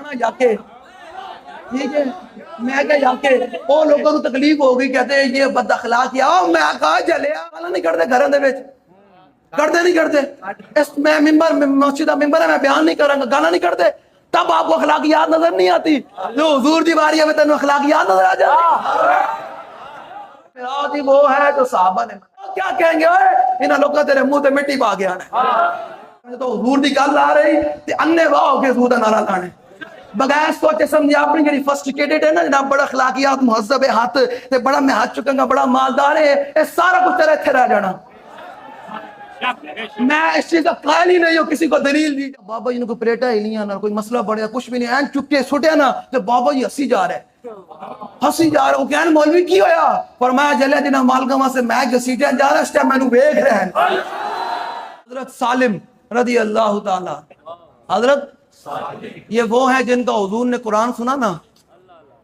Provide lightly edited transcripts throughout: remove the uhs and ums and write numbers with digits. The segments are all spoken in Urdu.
کہنا جا کے ٹھیک ہے میں کہ جا کے وہ لوگوں کو تکلیف ہو گئی کہتے ہیں یہ بد اخلاقی آؤ میں کہا جلیا گالا نہیں کرتے گھروں دے وچ کرتے نہیں کرتے اس میں ممبر مسجد کا ممبر ہے میں بیان نہیں کراں گا گالا نہیں کرتے تب آپ کو اخلاقیات نظر نہیں آتی جو حضور دی باری ہے تینوں اخلاقیات نظر آ جاتی میراث وہ ہے جو صحابہ نے کیا کہیں گے اوئے انہاں لوکاں تیرے منہ تے مٹی پا گیا نے تو حضور دی گل آ رہی تے انے واہ ہو کے حضور دا نعرہ لانے بغیر سوچے سمجھے اپنی جڑی فرسٹیکیٹڈ ہے نا جناب بڑا اخلاقیات مہذب ہے ہاتھ تے بڑا میں ہاتھ چکاں گا بڑا مالدار ہے یہ سارا کچھ تیرے اتھے رہ جانا میں اس چیز کا قائل ہی نہیں ہوں کسی کو دلیل دی بابا جی نے کوئی پلیٹا ہی نہیں آنا کوئی مسئلہ بڑھیا کچھ بھی نہیں این چکے سٹیا نا تو بابا جی ہسی جا رہے ہسی جا رہے وہ کہنے مولوی کی ہویا فرمایا جلے جنہ مالگمہ سے میں گسیٹیا جا رہا اس ٹائم میں نو بیگ رہے ہیں حضرت سالم رضی اللہ تعالی حضرت یہ وہ ہیں جن کا حضور نے قرآن سنا نا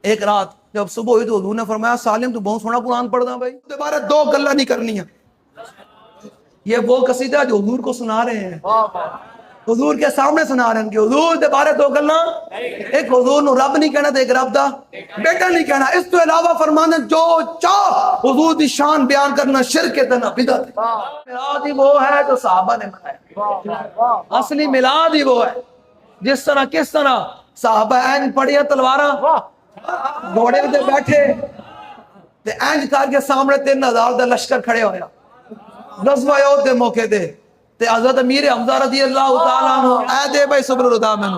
ایک رات جب صبح ہوئی تو حضور نے فرمایا سالم تو بہت سونا قرآن پڑھنا بھائی دوبارہ دو گلہ نہیں کرنی ہے یہ وہ قصیدہ جو حضور کو سنا رہے ہیں حضور کے سامنے سنا رہے ہیں کہ حضور دے بارے دو گلہ ایک حضور نو رب نہیں کہنا تو ایک رب دا بیٹا نہیں کہنا اس تو علاوہ فرمانا جو چاہ حضور دی شان بیان کرنا شرک ہے تنا بدعت ہے میلاد ہی وہ ہے جو صحابہ نے منایا اصلی میلاد ہی وہ ہے جس طرح کس طرح صحابہ اینج پڑھیا تلوارہ گھوڑے دے بیٹھے تے اینج کر کے سامنے 3000 دا لشکر کھڑے ہویا غزوہ احد دے موقع دے تے حضرت امیر حمزہ رضی اللہ تعالیٰ عنہ اے دے بھائی سبل الہدا میں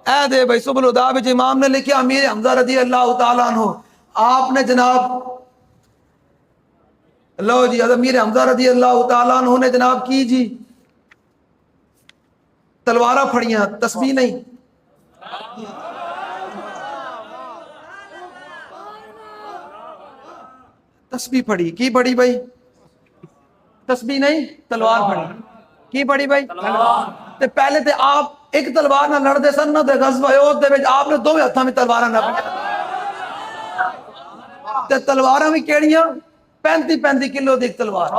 اے دے بھائی سبل الہدا میں امام نے لکھیا امیر حمزہ رضی اللہ تعالیٰ عنہ آپ نے جناب لو جی حضرت امیر حمزہ رضی اللہ تعالیٰ عنہ نے جناب کی جی تلوارہ پھڑیاں تسبیح نہیں تسبیح پڑھی کی پڑھی بھائی تسبیح نہیں تلوار پڑھی کی پڑھی بھائی تے پہلے تے آپ ایک تلوار نہ لڑ دے سن نہ تے غزوہ احد دے وچ آپ نے دو ہتھاں میں تلواراں نہ تے تلواراں بھی کیڑیاں 35 کلو دی ایک تلوار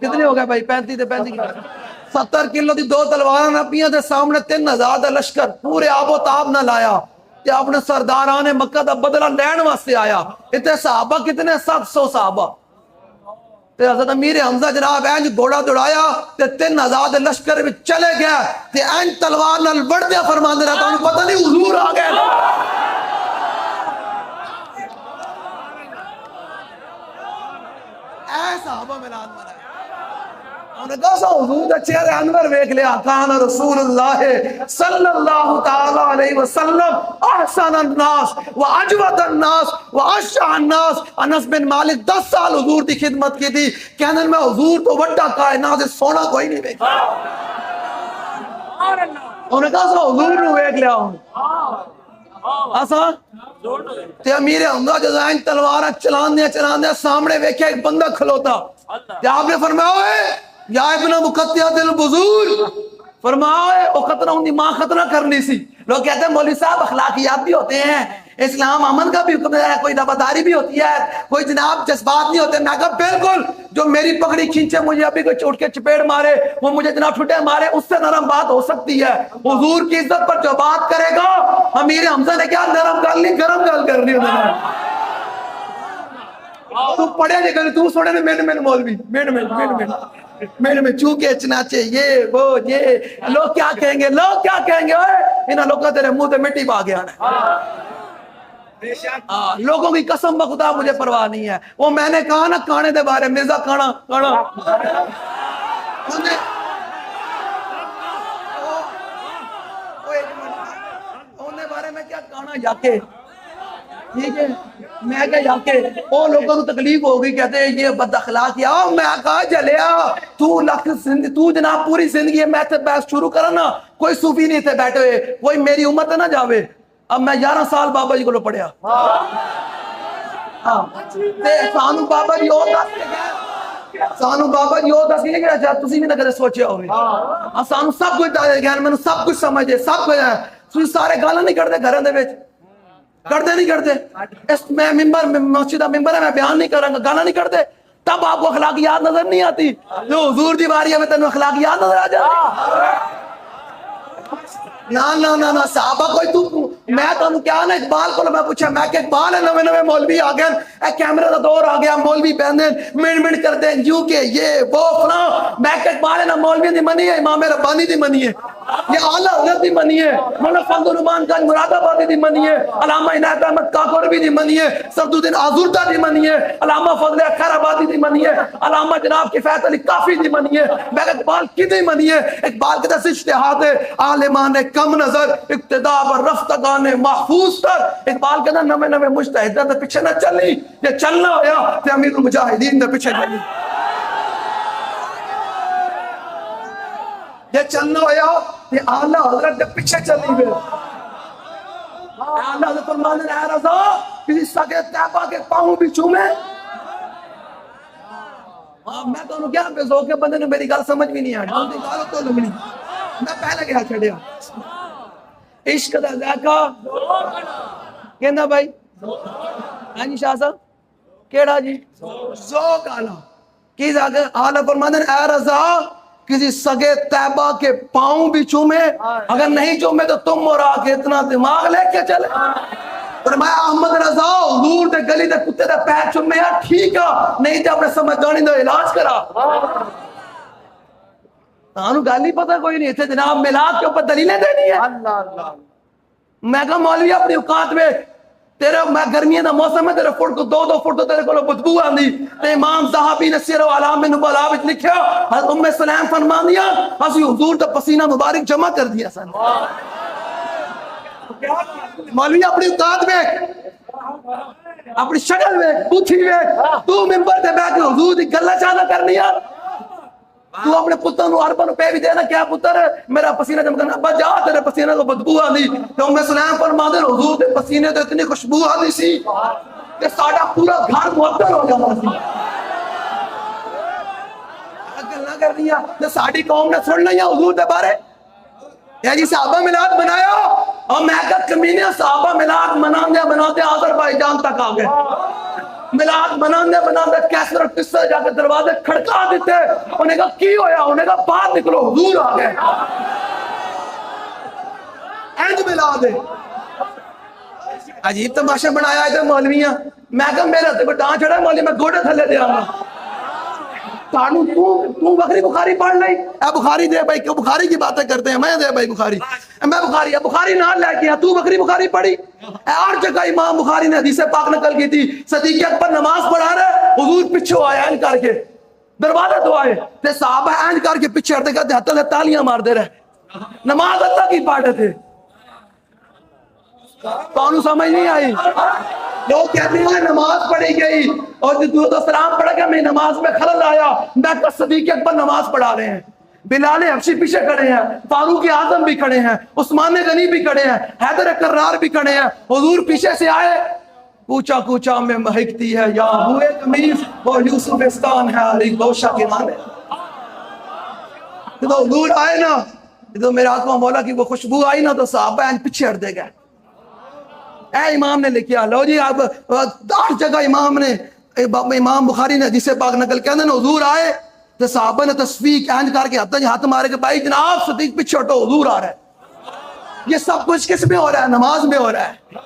کتنے ہو گئے بھائی 35 تے 35 کلو 70 کلو دی دو تلواراں نہ پیاں تے سامنے 3000 دا لشکر پورے آب و تاب نہ لایا تے اپنے سرداران مکہ دا بدلہ لین واسطے آیا اتنے صحابہ کتنے 700 صحابہ تے حضرت امیر حمزہ جناب اینج گھوڑا دوڑایا تے 3000 لشکر میں چلے گیا تے اینج تلوار نال بڑھ دیا فرماندے رہتا انہیں پتہ نہیں حضور آ گئے اے صحابہ ملاد منائے انہیں کہا سا حضور دا چہرے انور ویکھ لیا کان رسول اللہ صلی اللہ تعالی علیہ وسلم احسن الناس و اجود الناس و اشع الناس انس بن مالک 10 سال حضور دی خدمت کی تھی کہنے میں حضور تو وڈا کائنات سے سونا کوئی نہیں ویکھا انہیں کہا سا حضور نو ویکھ لیا آسا تے امیر حمزہ جزائن تلوارہ چلان دیا سامنے ویکھے ایک بندہ کھلوتا تے آپ نے فرمایا ہوئے یا ابن مقتیات البذور فرمایا او خطرہ ان دی ماں خطرہ کرنی سی لوگ کہتے ہیں مولوی صاحب اخلاقیات بھی ہوتے ہیں اسلام امن کا بھی حکم ہے کوئی دباداری بھی ہوتی ہے کوئی جناب جذبات نہیں ہوتے میں کہا بالکل جو میری پکڑی کھینچے مجھے ابھی کوئی چوٹ کے چپیڑ مارے وہ مجھے جناب چھٹے مارے اس سے نرم بات ہو سکتی ہے حضور کی عزت پر جو بات کرے گا امیر حمزہ نے کیا نرم گل نہیں گرم گل کرنی تو پڑھے نہیں کرنی تو سوڑے میں مولوی میں چونکہ چناچے یہ وہ یہ لوگ کیا کہیں گے انہاں لوگوں تیرے منہ تے مٹی پا گیا لوگوں کی قسم بخدا مجھے پرواہ نہیں ہے وہ میں نے کہا نا کانے دے بارے مرزا کانا انہیں بارے میں کیا کانا جا کے ٹھیک ہے میں کہ جا کے وہ لوگوں کو تکلیف ہو گئی کہتے ہیں یہ بد اخلاقی آؤ میں کہا جلیا تو جناب پوری زندگی میں تے بحث شروع کرا نا کوئی صوفی نہیں تھے بیٹھے ہوئے کوئی میری امت نہ جاوے اب میں 11 سال بابا جی کو پڑھیا سانو بابا جی اور دس کے گئے سانو بابا جی اور دس کے گئے اچھا تسی بھی نہ کدے سوچیا ہوئے سانو سب کچھ دس گئے میں سب کچھ سمجھے سب کچھ ہے تسی سارے گالاں نہیں کرتے گھراں دے وچ کرتے نہیں کرتے اس میں ممبر مسجد کا ممبر ہے میں بیان نہیں کراں گا گانا نہیں کرتے تب آپ کو اخلاقیات نظر نہیں آتی جو حضور دی باری ہے میں تینوں اخلاقیات نظر آ جاتی نہ صحابہ کوئی تو میں تانوں کیا نا اقبال کو میں پوچھا میں کہ اقبال ہے نویں مولوی آ گئے اے کیمرے دا دور آ گیا مولوی بہندے منٹ کرتے ہیں یوں کہ یہ وہ فلاں میں کہ اقبال ہے نا مولوی دی منی ہے امام ربانی دی منی ہے یہ اعلیٰ حضرت دی منی ہے مولانا فضل الرحمان گنج مراد آبادی دی منی ہے علامہ عنایت احمد کاکوروی دی منی ہے سعدالدین آزردہ دی منی ہے علامہ فضل خیر آبادی دی منی ہے علامہ جناب کفایت علی کافی دی منی ہے میں کہ اقبال کی دی منی ہے اقبال کے دس اجتہاد ہے عالمان کم نظر اقتداء و رفتگان محفوظ تر اقبال کے نویں مجتہداں دے پیچھے نہ چلی یہ چلنا ہویا تے امیر المجاہدین دے پیچھے چلی یہ چلنا ہویا تے اعلیٰ حضرت دے پیچھے چلی گئے اعلیٰ حضرت فرمانے اے رضا کسی سگے طیبہ کے پاؤں بھی چومے میں تو انہوں کیا بے ذوق کے بندے نے میری گال سمجھ بھی نہیں آئی ان کی گالوں تو لگنی میں پہلے گیا چھڑیا عشق دا ذائقہ کہنا بھائی ہاں جی شاہ صاحب کیڑا جی ذوق آلہ کی ذائقہ اعلیٰ فرمانے اے رضا کسی سگے طیبہ کے پاؤں بھی چومے اگر نہیں چومے تو تم اور آکے اتنا دماغ لے کے چلے فرمایا احمد رضا حضور دے گلی دے کتے دے پیر چومے ہیں ٹھیک ہے نہیں تے اپنے سمجھانی دے علاج کرا تانو گالی پتہ کوئی نہیں تھے جناب میلاد کے اوپر دلیلیں دینی ہے میں کہا مولوی اپنی اوقات میں تیرے میں گرمیاں دا موسم ہے تیرے فٹ کو دو فٹ تو تیرے کو بدبو آندی تے امام صحابی نے سیر و علام میں نبالا وچ لکھیا حضرت ام سلیم فرمان دیا اسی حضور دا پسینہ مبارک جمع کر دیا سن مولوی اپنی اوقات میں اپنی شکل میں پوچھی میں تو ممبر تے بیٹھ کے حضور دی گلاں چاہنا کرنی ہے تو اپنے پتر نو اربا نو پے بھی دینا کیا پتر میرا پسینہ جمع کرنا ابا جا تیرے پسینے کو بدبو آندی تو ام سلیم فرما دے حضور دے پسینے تو اتنی خوشبو آندی سی کہ ساڑا پورا گھر معطر ہو جاتا سی اگر نہ کر دیا تو ساڑی قوم نے سن لیا حضور دے بارے یا جی صحابہ ملاد بنایا اور میں کہا کمینے صحابہ ملاد مناتے آذربائیجان تک آ گئے ملاد بناندے کیسر اور قصہ جا کے دروازے کھڑکا دیتے انہیں کہا کی ہویا انہیں کہا باہر نکلو حضور آ گئے اینج ملاد ہے عجیب تماشا بنایا ہے مولویاں میں کہا میرے ہاتھ کو ڈان چڑھا مولوی میں گوڑے تھلے دے آؤں گا تانوں تو بخاری بخاری پڑھ لئی اے بخاری دے بھائی کیوں بخاری کی باتیں کرتے ہیں میں دے بھائی بخاری میں بخاری نہ لے کے تو بخاری پڑھی ہر جگہ امام بخاری نے حدیث پاک نقل کی تھی صدیق اکبر نماز پڑھا رہے حضور پیچھے آیا این کر کے دروازے تو آئے تے صحابہ این کر کے پیچھے ہٹتے کہتے ہاتھ سے تالیاں مار دے رہے نماز اللہ کی پڑھے تھے کانو سمجھ نہیں آئی لوگ کہتے ہیں نماز پڑھی گئی اور درود و سلام پڑھا گیا میں نماز میں خلل آیا میں کہا صدیق اکبر نماز پڑھا رہے ہیں بلال حبشی پیچھے کھڑے ہیں فاروق اعظم بھی کھڑے ہیں عثمان غنی بھی کھڑے ہیں حیدر کرار بھی کھڑے ہیں حضور پیچھے سے آئے کوچا کوچا میں مہکتی ہے یا ہوئے قمیص وہ یوسفستان ہے علی گوشہ کے مانے تو حضور آئے نا تو میرے آقا مولا کی وہ خوشبو آئی نا تو صحابہ ان پیچھے ہٹ دے گئے اے امام نے لکھیا لو جی آپ ہر جگہ امام بخاری نے حدیث پاک نقل کہندے نے حضور آئے تو صحابہ نے تصفیق اینج کر کے ہاتھ مارے کہ بھائی جناب صدیق پیچھے ہٹو حضور آ رہا ہے یہ سب کچھ کس میں ہو رہا ہے نماز میں ہو رہا ہے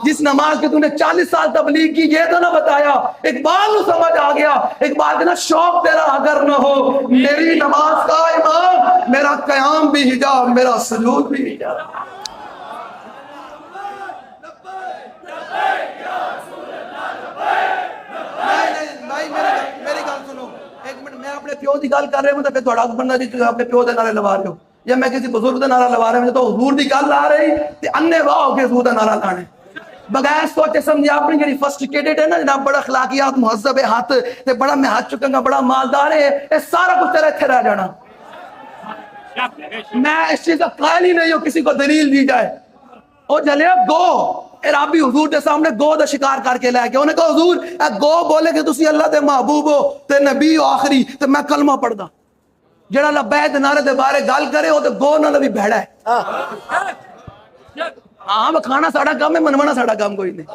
جس نماز کے تو نے 40 سال تبلیغ کی یہ تو نہ بتایا اقبال نو سمجھ آ گیا اقبال کہنا شوق تیرا اگر نہ ہو میری نماز کا امام میرا قیام بھی حجاب میرا سجود بھی حجاب میں اپنے پیو دی گل کر رہے ہوں تو پھر تھوڑا بندہ جی اپنے پیو دے نعرے لوا رہے ہو یا میں کسی بزرگ دے نعرہ لوا رہے ہوں تو حضور دی گل لا رہی تے انے واہ ہو کے حضور دا نعرہ لانے بغیر سوچے سمجھے اپنی جڑی فرسٹیکیٹڈ ہے نا جناب بڑا اخلاقیات مہذب ہے ہاتھ تے بڑا میں ہاتھ چکاں گا بڑا مالدار ہے یہ سارا کچھ تیرے اتھے رہ جانا میں اس چیز کا قائل ہی نہیں ہوں کسی کو دلیل دی جائے او جلے گو عرابی حضور دے سامنے گو دا شکار کر کے لے کے انہیں کہا حضور اے گو بولے کہ تسی اللہ دے محبوب ہو تے نبی ہو آخری تے میں کلمہ پڑھ دا جڑا لبیک نعرے دے بارے گل کرے وہ تے گو نہ بھی بھیڑا ہے ہاں کھانا ساڑا کام ہے, منوانا ساڑا کام کوئی نہیں.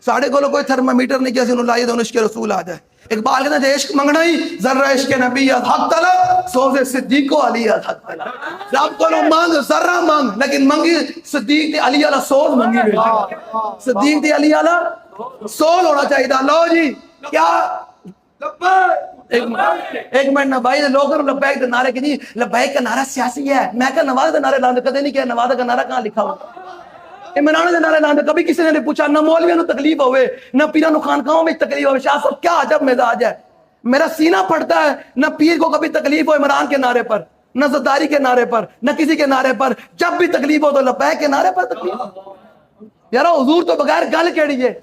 ساڑے کو کوئی تھرمامیٹر نہیں کیا لائیے تو عشق رسول آ جائے. اقبال کہتا ہے عشق منگنا ہی ذرہ عشق نبی حق طلب سوز صدیق و علی حق طلب. رب کو مانگ ذرہ مانگ لیکن منگی صدیق تے علی علیہ سوز منگی بیٹھے. صدیق تے علی علیہ سوز ہونا چاہیے تھا. لو جی کیا ایک منٹ نہ بھائی لوگ لبیک نعرے کی نہیں, لبیک کا نعرہ سیاسی ہے. میں کہ نواز کا نعرے لاندے کدے نہیں کیا. نواز کا نعرہ کہاں لکھا ہوا, عمران دے نعرے لاندے کبھی کسی نے پوچھا. نہ مولویوں نو تکلیف ہوئے نہ پیروں نو خانقاہوں میں تکلیف ہوئے. شاہ صاحب کیا عجب مزاج ہے, میرا سینہ پھٹتا ہے. نہ پیر کو کبھی تکلیف ہو عمران کے نعرے پر, نہ زرداری کے نعرے پر, نہ کسی کے نعرے پر. جب بھی تکلیف ہو تو لبیک کے نعرے پر تکلیف. یار حضور تو بغیر گل کیڑی ہے.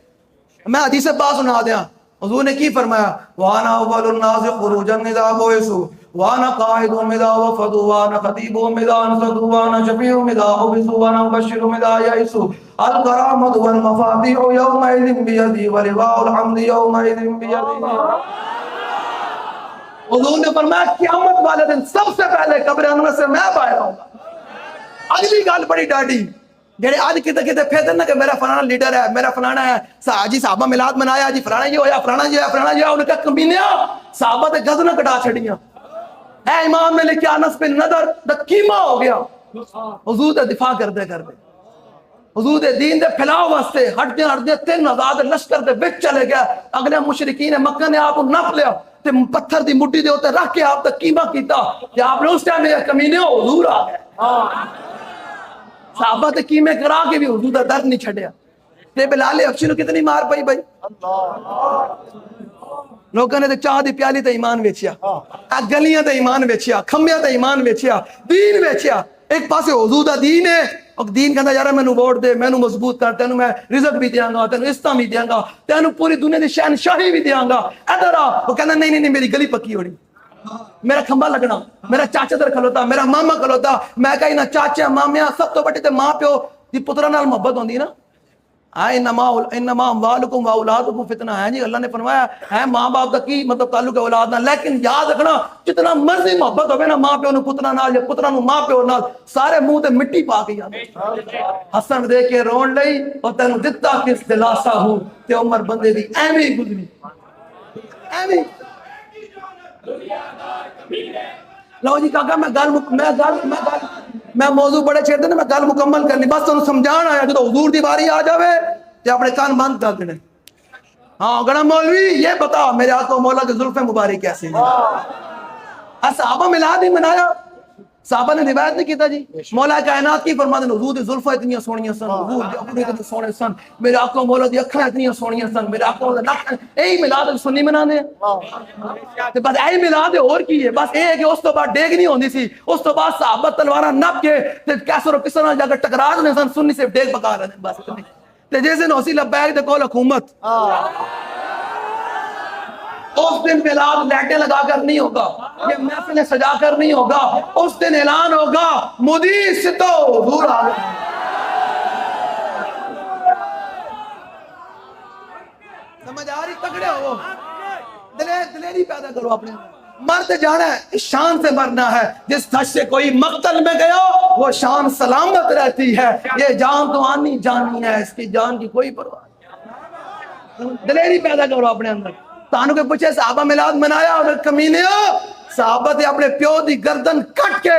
میں حدیث پاک سنا دیا. حضور نے کی فرمایا, وانا اول الناس خروجا اذا بعثوا وانا قائد اذا وفدوا وانا خطيب اذا انصتوا وانا شفيع اذا حبسوا وانا مبشر اذا يئسوا الكرامة والمفاتيح يومئذ بيدي ولواء الحمد يومئذ بيدي. حضور نے فرمایا قیامت والے دن سب سے پہلے قبر انور سے میں باہر آؤں گا. اگلی گل بڑی ڈاڈی جڑے آج کتے کتے پھیدر نا کہ میرا فلانا لیڈر ہے, میرا فلانا ہے, جی صحابہ میلاد منایا, جی فلانا یہ ہویا, فلانا یہ ہے, فلانا یہ ہے. انہوں نے کہا کمینیا صحابہ تے گزنا کٹا چھڑیاں. اے امام نے لکھیا انس بن نضر دا کیمہ ہو گیا. حضور دے دفاع کردے حضور دے دین دے پھیلاؤ واسطے ہٹدے 3000 لشکر دے وچ چلے گیا. اگلے مشرکین مکہ نے آپ کو نپ لیا تے پتھر دی مٹی دے اوتے رکھ کے آپ دا کیمہ کیتا کہ آپ نے اس ٹائم یہ کمینے حضور آ گئے. صحابہ تے کیمے کرا کے بھی حضور دا درد نہیں چھڑیا. تے بلال حبشی نو کتنی مار پئی بھائی. لوگوں نے تے چاہ دی پیالی تے ایمان ویچیا, گلیاں تے ایمان ویچیا, کھمبیاں تے ایمان ویچیا, دین ویچیا. ایک پاسے حضور دا دین ہے, اور دین کہندا یار مینوں ووٹ دے, مینوں مضبوط کر, تینوں میں رزق بھی دیاں گا, تینوں عزتاں بھی دیاں گا, تینوں پوری دنیا دی شہنشاہی بھی دیاں گا. ادھر آ. وہ کہندا نہیں میری گلی پکی ہونی, میرا کھمبا لگنا, میرا چاچا در کھلوتا, میرا ماما کھلوتا. میں کہا نہ چاچا مامیا سب تو بڑی تے ماں پیو دی پتراں نال محبت ہوندی نا. انما اموالکم واولادکم فتنہ ہے. جی اللہ نے فرمایا ہے ماں باپ کا کی مطلب تعلق ہے اولاد نال, لیکن یاد رکھنا جتنا مرضی محبت ہوے نا ماں پیو نو پتراں نال یا پتراں نو ماں پیو نال, سارے منہ تے مٹی پا کے جاندے. حسن دے کے رون لئی اور تینوں دتا کس دلاسا ہوں, تے عمر بندے دی ایویں گزری ایویں. لو جی کاکا میں موضوع بڑے چھیڑ دینا, میں گل مکمل کرنی بس تمہیں سمجھان آیا. جو حضور دی باری آ جاوے تے اپنے کان بند کر دینے. ہاں گڑا مولوی یہ بتا میرے آقا مولا کے زلف مبارک کیسے ہیں. صحابہ میلاد ہی منایا, صحابہ نے روایت نہیں کیتا جی. مولا کائنات کی فرماتے ہیں حضور دی زلفاں اتنی سونیاں سن, حضور دے اپنے اتنے سونے سن, میرے آقا مولا دی اکھاں اتنی سونیاں سن, میرے آقا مولا نک. یہی میلاد سنی منانے ہیں بس, یہی میلاد ہے اور کی ہے. بس یہ ہے کہ اس تو بعد ڈیگ نہیں ہوندی سی, اس تو بعد صحابہ تلواراں نپ کے تے کیسر و کسر نال جا کے ٹکرا دے سن, سنی سے ڈیگ پکا رہے بس. تے جس دن اسی لبیک دے کول حکومت, اس دن میلاد لیٹیں لگا کر نہیں ہوگا, یہ محفلیں سجا کر نہیں ہوگا. اس دن اعلان ہوگا مودی ستو حضور آ گئے. سمجھ آ رہی؟ تگڑے ہو, دلیری پیدا کرو اپنے. مرد جانا ہے شان سے مرنا ہے. جس دھش سے کوئی مقتل میں گیا وہ شان سلامت رہتی ہے. یہ جان تو آنی جانی ہے, اس کی جان کی کوئی پرواہ نہیں. دلیری پیدا کرو اپنے اندر. تانوں کے پوچھے صحابہ میلاد منایا اور کمینے صحابہ تے اپنے پیو دی گردن کٹ کے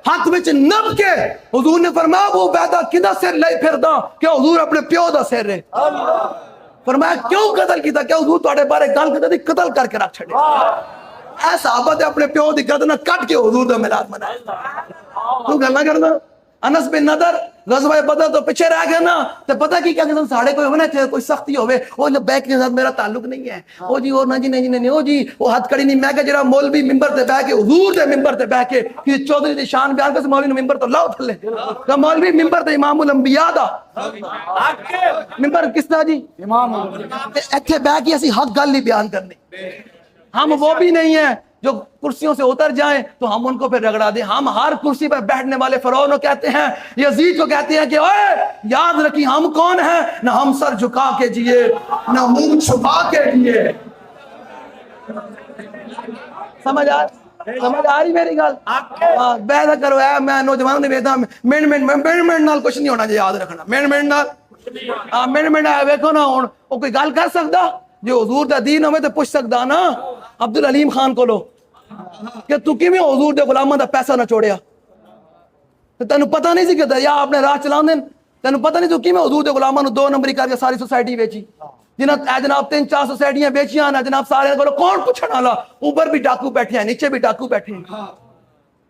ہاتھ وچ نپ کے حضور نے فرمایا وہ بیدا کدا سر لے پھردا کہ حضور اپنے پیو دا سر ہے. فرمایا کیوں قتل کیتا, کہ حضور تواڈے بارے گل کیتا تے قتل کر کے رکھ چھڑے. اے صحابہ تے اپنے پیو دی گردن کٹ کے حضور دا میلاد منایا. تو گلاں کردا. انس بن نضر غزوہ بدر تو پیچھے رہ گیا نا, تے پتہ کی کیا کہ ساڑے کوئی ہونا کہ کوئی سختی ہوے, او لبیک کے ساتھ میرا تعلق نہیں ہے, او جی اور نہ جی نہیں او جی وہ ہتھ کڑی نہیں. میں کہ جڑا مولوی منبر تے بیٹھ کے حضور دے منبر تے بیٹھ کے کسی چودھری دی شان بیان کر مولوی نے منبر تو لاؤ تھلے. کہ مولوی منبر تے امام الانبیاء دا منبر کس دا جی امام تے ایتھے بیٹھ کے اسی حق گل نہیں بیان کرنی. ہم وہ بھی نہیں ہیں جو کرسیوں سے اتر جائیں تو ہم ان کو پھر رگڑا دیں. ہم ہر کرسی پر بیٹھنے والے فرعون کو کہتے ہیں, یزید کو کہتے ہیں کہ اوے یاد رکھی ہم کون ہیں, نہ ہم سر جھکا کے جیے نہ منہ چھپا کے جیے. سمجھ آ سمجھ آ رہی میری گل؟ ہاں بہت کرو ہے میں نوجوانوں نے ویدا منٹ نال کچھ نہیں ہونا جی یاد رکھنا منٹ نال ہاں منٹ ویکھو نا ہن او کوئی گل کر سکدا جو حضور دا دین ہوے تے پوچھ سکدا نا عبد العلیم خان کولو کہ تو کیویں حضور دے غلاماں دا پیسہ نہ چوڑیا تے تینوں پتہ نہیں سی کہ دریا اپنے راہ چلاندے تینوں پتہ نہیں تو کیویں حضور دے غلاماں نو 2 نمبری کر کے ساری سوسائٹی ویچی جناب 3-4 سوسائٹیاں بیچیاں نا جناب سارے کو کون پوچھنے والا اوپر بھی ڈاکو بیٹھے ہیں نیچے بھی ڈاکو بیٹھے ہیں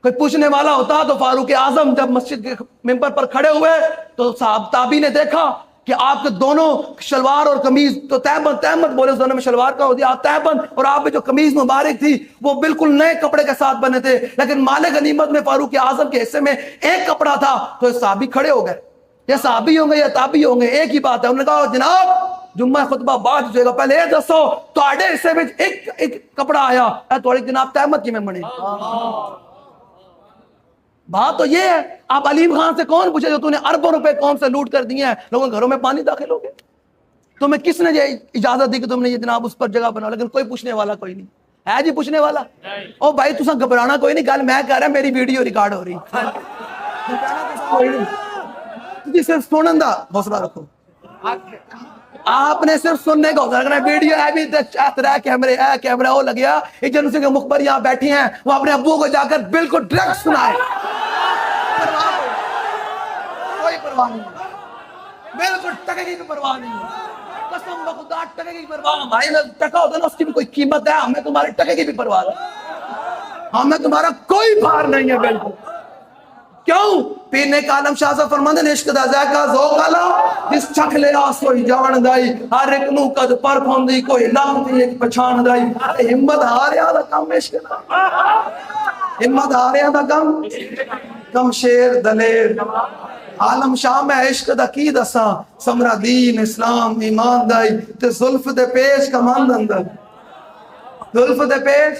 کوئی پوچھنے والا ہوتا تو فاروق اعظم جب مسجد کے ممبر پر کھڑے ہوئے تو صاحب تابعی نے دیکھا کہ آپ کے دونوں شلوار اور قمیض تو تہمت بولے اس دونوں میں شلوار کا ہو دیا تہمت اور آپ میں جو قمیض مبارک تھی وہ بالکل نئے کپڑے کے ساتھ بنے تھے لیکن مال غنیمت میں فاروق اعظم کے حصے میں ایک کپڑا تھا تو یہ صحابی کھڑے ہو گئے یہ صحابی ہوں گے یا تابعی ہوں گے ایک ہی بات ہے انہوں نے کہا جناب جمعہ خطبہ بعد جو گا پہلے یہ دسو تواڈے حصے میں ایک کپڑا آیا اے تواڈی جناب تہمت کی میں بنے بات تو یہ ہے آپ علیم خان سے کون پوچھے جو تو نے اربوں روپے قوم سے لوٹ کر دیے ہیں لوگوں گھروں میں پانی داخل ہو گئے تمہیں کس نے اجازت دی کہ تم نے یہ جناب اس پر جگہ بناؤ لیکن کوئی پوچھنے والا کوئی نہیں ہے جی پوچھنے والا او بھائی تساں گھبرانا کوئی نہیں گل میں کہہ رہا میری ویڈیو ریکارڈ ہو رہی تجھے صرف سنن دا حوصلہ رکھو آپ نے صرف سننے کا حوصلہ رکھنا ویڈیو ہے بھی رہ کیمرے وہ لگیا ایجنسی کے مخبر یہاں بیٹھی ہیں وہ اپنے ابو کو جا کر بالکل ڈائریکٹ سنائے کوئی پرواہ نہیں بالکل ٹکے کی پرواہ نہیں قسم بخدا ٹکے کی پرواہ بھائی ٹکا ہوتا نا اس کی بھی کوئی قیمت ہے ہمیں تمہارے ٹکے کی بھی پرواہ ہے ہمیں تمہارا کوئی بھار نہیں ہے بالکل کیوں پینے کا عالم شاہ صاحب فرماندے نے عشق دا ذائقہ ذوق والا جس چکھ لے آسوئی جان دائی ہر ایک نو قد پر پھوندی کوئی لانتی ایک پہچان دائی ہمت ہاریا دا کم عشق دا ہمت ہاریا دا کم شیر دلیر عالم شاہ میں عشق دا کی دساں سمرا دین اسلام ایمان دائی تے زلف دے پیش کماند اندر زلف دے پیش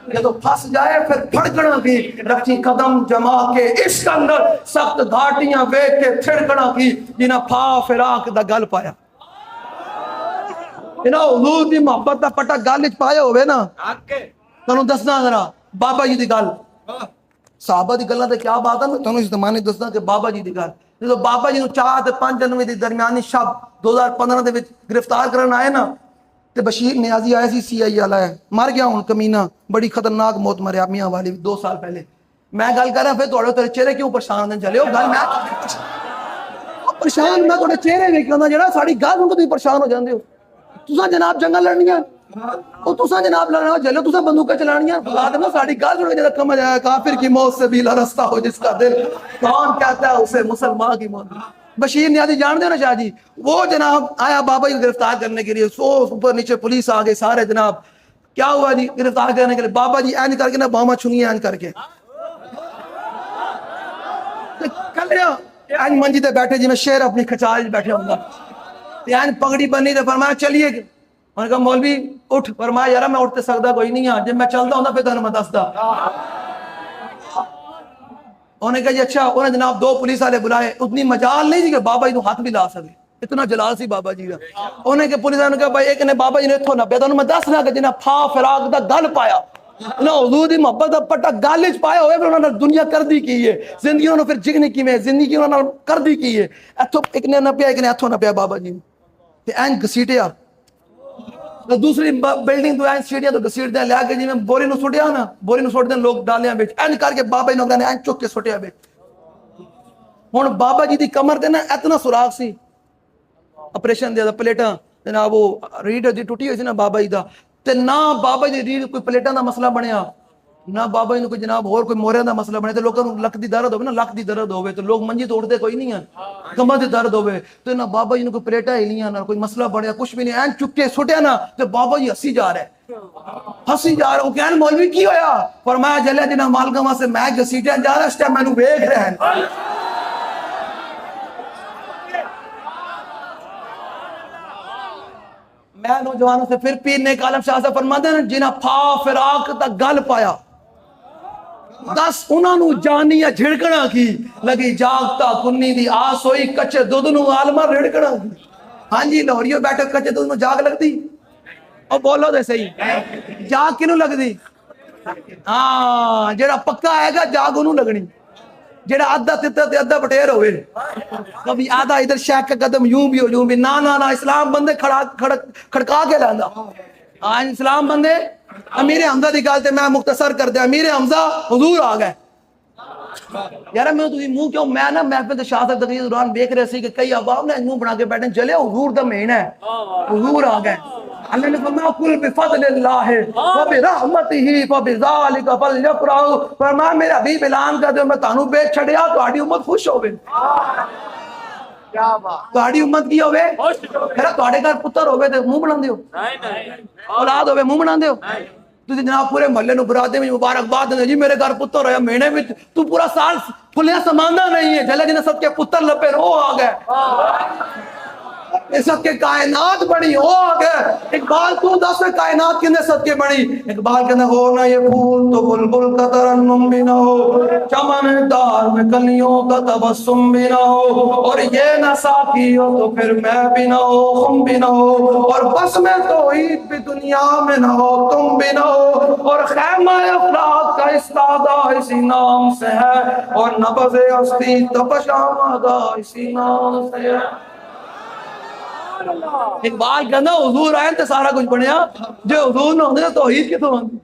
یہ تو پھنس جائے پھر پھڑکنا کی رکھی قدم جما کے عشق اندر سخت گھاٹیاں ویکھ کے تھڑکنا کی جنہاں پھا فراق دا گل پایا انہاں حضور دی محبت دا پٹا گل وچ پایا ہوئے نا تانوں دسنا ذرا بابا جی دی گل صحابہ دی گلاں تے کیا بات ہے میں تانوں اس زمانے دسنا کہ بابا جی دی گل جدوں بابا جی نو 4 تے 5 جنوری دی درمیانی شب 2015 دے وچ گرفتار کرن آئے نا تے بشیر نیازی آیا سی سی آئی والا ہے مر گیا ہن کمینہ بڑی خطرناک موت مریا میاں والی 2 سال پہلے میں گل کر رہا پھر تھوڑے تیرے چہرے کیوں پریشان ہوندے چلے ہو گل میں پریشان میں تھوڑے چہرے ویکھ کے جڑا ساڈی گل سن کے تسی پریشان ہو جاندے ہو تساں جناب جنگاں لڑنیاں او تساں جناب لڑنا چلو تساں بندوقاں چلانیاں خدا دے ساڈی گل سن کے جڑا سمجھ آیا کافر کی موت سے بھی راستہ ہو جس کا دل کون کہتا ہے اسے مسلمان کی موت بشیر نیازی جانتے ہو نا شاہ جی وہ جناب آیا بابا جی کو گرفتار کرنے کے لیے سو اوپر نیچے پولیس آ گئی سارے جناب کیا ہوا جی گرفتار کرنے کے لیے بابا جی اینج کر کے نا باما چھنی اینج کر کے اینج منجی تے بیٹھے جی میں شیر اپنی کھچال بیٹھے ہوں گا اینج پگڑی بنی تے فرمایا چلیے انہوں نے کہا مولوی اٹھ فرمایا یارا میں اٹھتے سکتا کوئی نہیں ہاں جب میں چلتا ہوں نا پھر تمہیں میں دستا انہوں نے کہا جی اچھا انہوں نے جناب 2 پولیس والے بلائے اتنی مجال نہیں تھی کہ بابا جی کو ہاتھ بھی لا سکے اتنا جلال سی بابا جی کا انہوں نے کہا پولیس والے نے کہا بھائی ایک نے بابا جی نے اتھو نہ پیا تو میں دس رہا کہ جنہیں پھا فراق دا گل پایا انہوں حضور دی محبت دا پٹا گل وچ پایا ہوئے پھر انہوں نے دنیا کر دی کی ہے زندگی انہوں نے پھر جگنی کی میں زندگی انہوں نے کر دی کی ہے اتھو ایک نے نہ پیا ایک نے اتھو نہ پیا بابا جی تے این گھسیٹیا دوسری بلڈنگ تو این سیڑھیاں تو گھسیٹ دیں لیا کے جی میں بوری نو سٹیا نا بوری نو سٹ دیں لوگ ڈالیاں بیچ این کر کے بابا جی نے این چک کے سٹیا بیچ ہن بابا جی دی کمر تے نا اتنا سوراخ سی آپریشن دے پلیٹاں جناب وہ ریڑھ دی ٹوٹی ہوئی سی نا بابا جی دا تے نہ بابا جی ریڑھ کوئی پلیٹاں دا مسئلہ بنیا نہ بابا جی کوئی جناب اور کوئی موریاں دا مسئلہ بنے تے لوکاں نوں لک دی درد ہوے نا لک دی درد ہوے تے لوگ منجی تو اٹھدے کوئی نہیں ہیں کمر دی درد ہوے تے نہ بابا جی کوئی پلیٹاں ہلیاں نہ کوئی مسئلہ بنیا کچھ بھی نہیں این چک کے سٹیا نا تے بابا جی ہسی جا رہا وہ کہن مولوی کی ہویا فرمایا جلے جنہ مالگما سے میں گھسیٹیا جا رہا اس ٹائم مینوں ویکھ رہے ہیں میں نوجوانوں سے پھر پیر نے کالم شاہ صاحب فرماتے ہیں جنہ پھا فراق تا گل پایا 10 انہاں نو جانیا جھڑکنا کی لگی جاگتا کنی دی آس ہوئی کچے دودھ نو عالمہ رڑکنا کی ہاں جی لاہوریوں بیٹھے کچے دودھ نو جاگ لگ دی اور بولو دے صحیح جاگ کنو لگ دی ہاں جڑا پکا آئے گا جاگ انہوں لگنی، جڑا آدھا تتر تے آدھا بٹیر ہوئے، کبھی آدھا ادھر شیخ کا قدم یوں بھی ہو یوں بھی، نا اسلام بندے کھڑکا کے لاندہ. آج اسلام بندے امیر حمزہ دی گل تے میں مختصر کر دیا. امیر حمزہ حضور آ گئے. یار میں تسی منہ کیوں، میں نا محفل تے شاہ صاحب تقریر دوران دیکھ رہے سی کہ کئی احباب نے منہ بنا کے بیٹھے چلے حضور دا مہینہ ہے، حضور آ گئے. اللہ نے فرمایا قل بفضل اللہ وبرحمتہ فبذلک فلیفرحوا، فرمایا میرے حبیب اعلان کر دو میں تانوں بیچ چھڑیا تہاڈی امت خوش ہوے. تہاڈی امت کی ہوے؟ پھر تہاڈے گھر پتر ہوے تے منہ بناندے ہو؟ اولاد ہوے منہ بناندے ہو؟ تسی جناب پورے محلے نو برادری میں مبارکباد دے جی میرے گھر پتر ہویا مہینے وچ، تو پورا سال پھلیاں سماندا نہیں ہے، جلے جنے سب کے پتر لپے رو آ گئے، اس کے کائنات بڑی ہو آ گئے. اقبال تو دس کائنات کنے صدقے بڑی؟ اقبال کہنا ہو نہ یہ پھول تو بلبل کا ترنم بھی نہ ہو، چمن دار میں کلیوں کا تبسم بھی نہ ہو، اور یہ نہ ساقی ہو تو پھر میں بھی نہ ہو، خم بھی نہ ہو، اور بس میں توحید بھی دنیا میں نہ ہو، تم بھی نہ ہو، اور خیمہ افلاک کا استادہ اسی نام سے ہے، اور نبض ہستی تپش آمادہ اسی نام سے ہے. اقبال کہنا حضور آئے تے سارا کچھ بنیا، جو حضور نہ ہوندے تو توحید کتھوں ہوندی،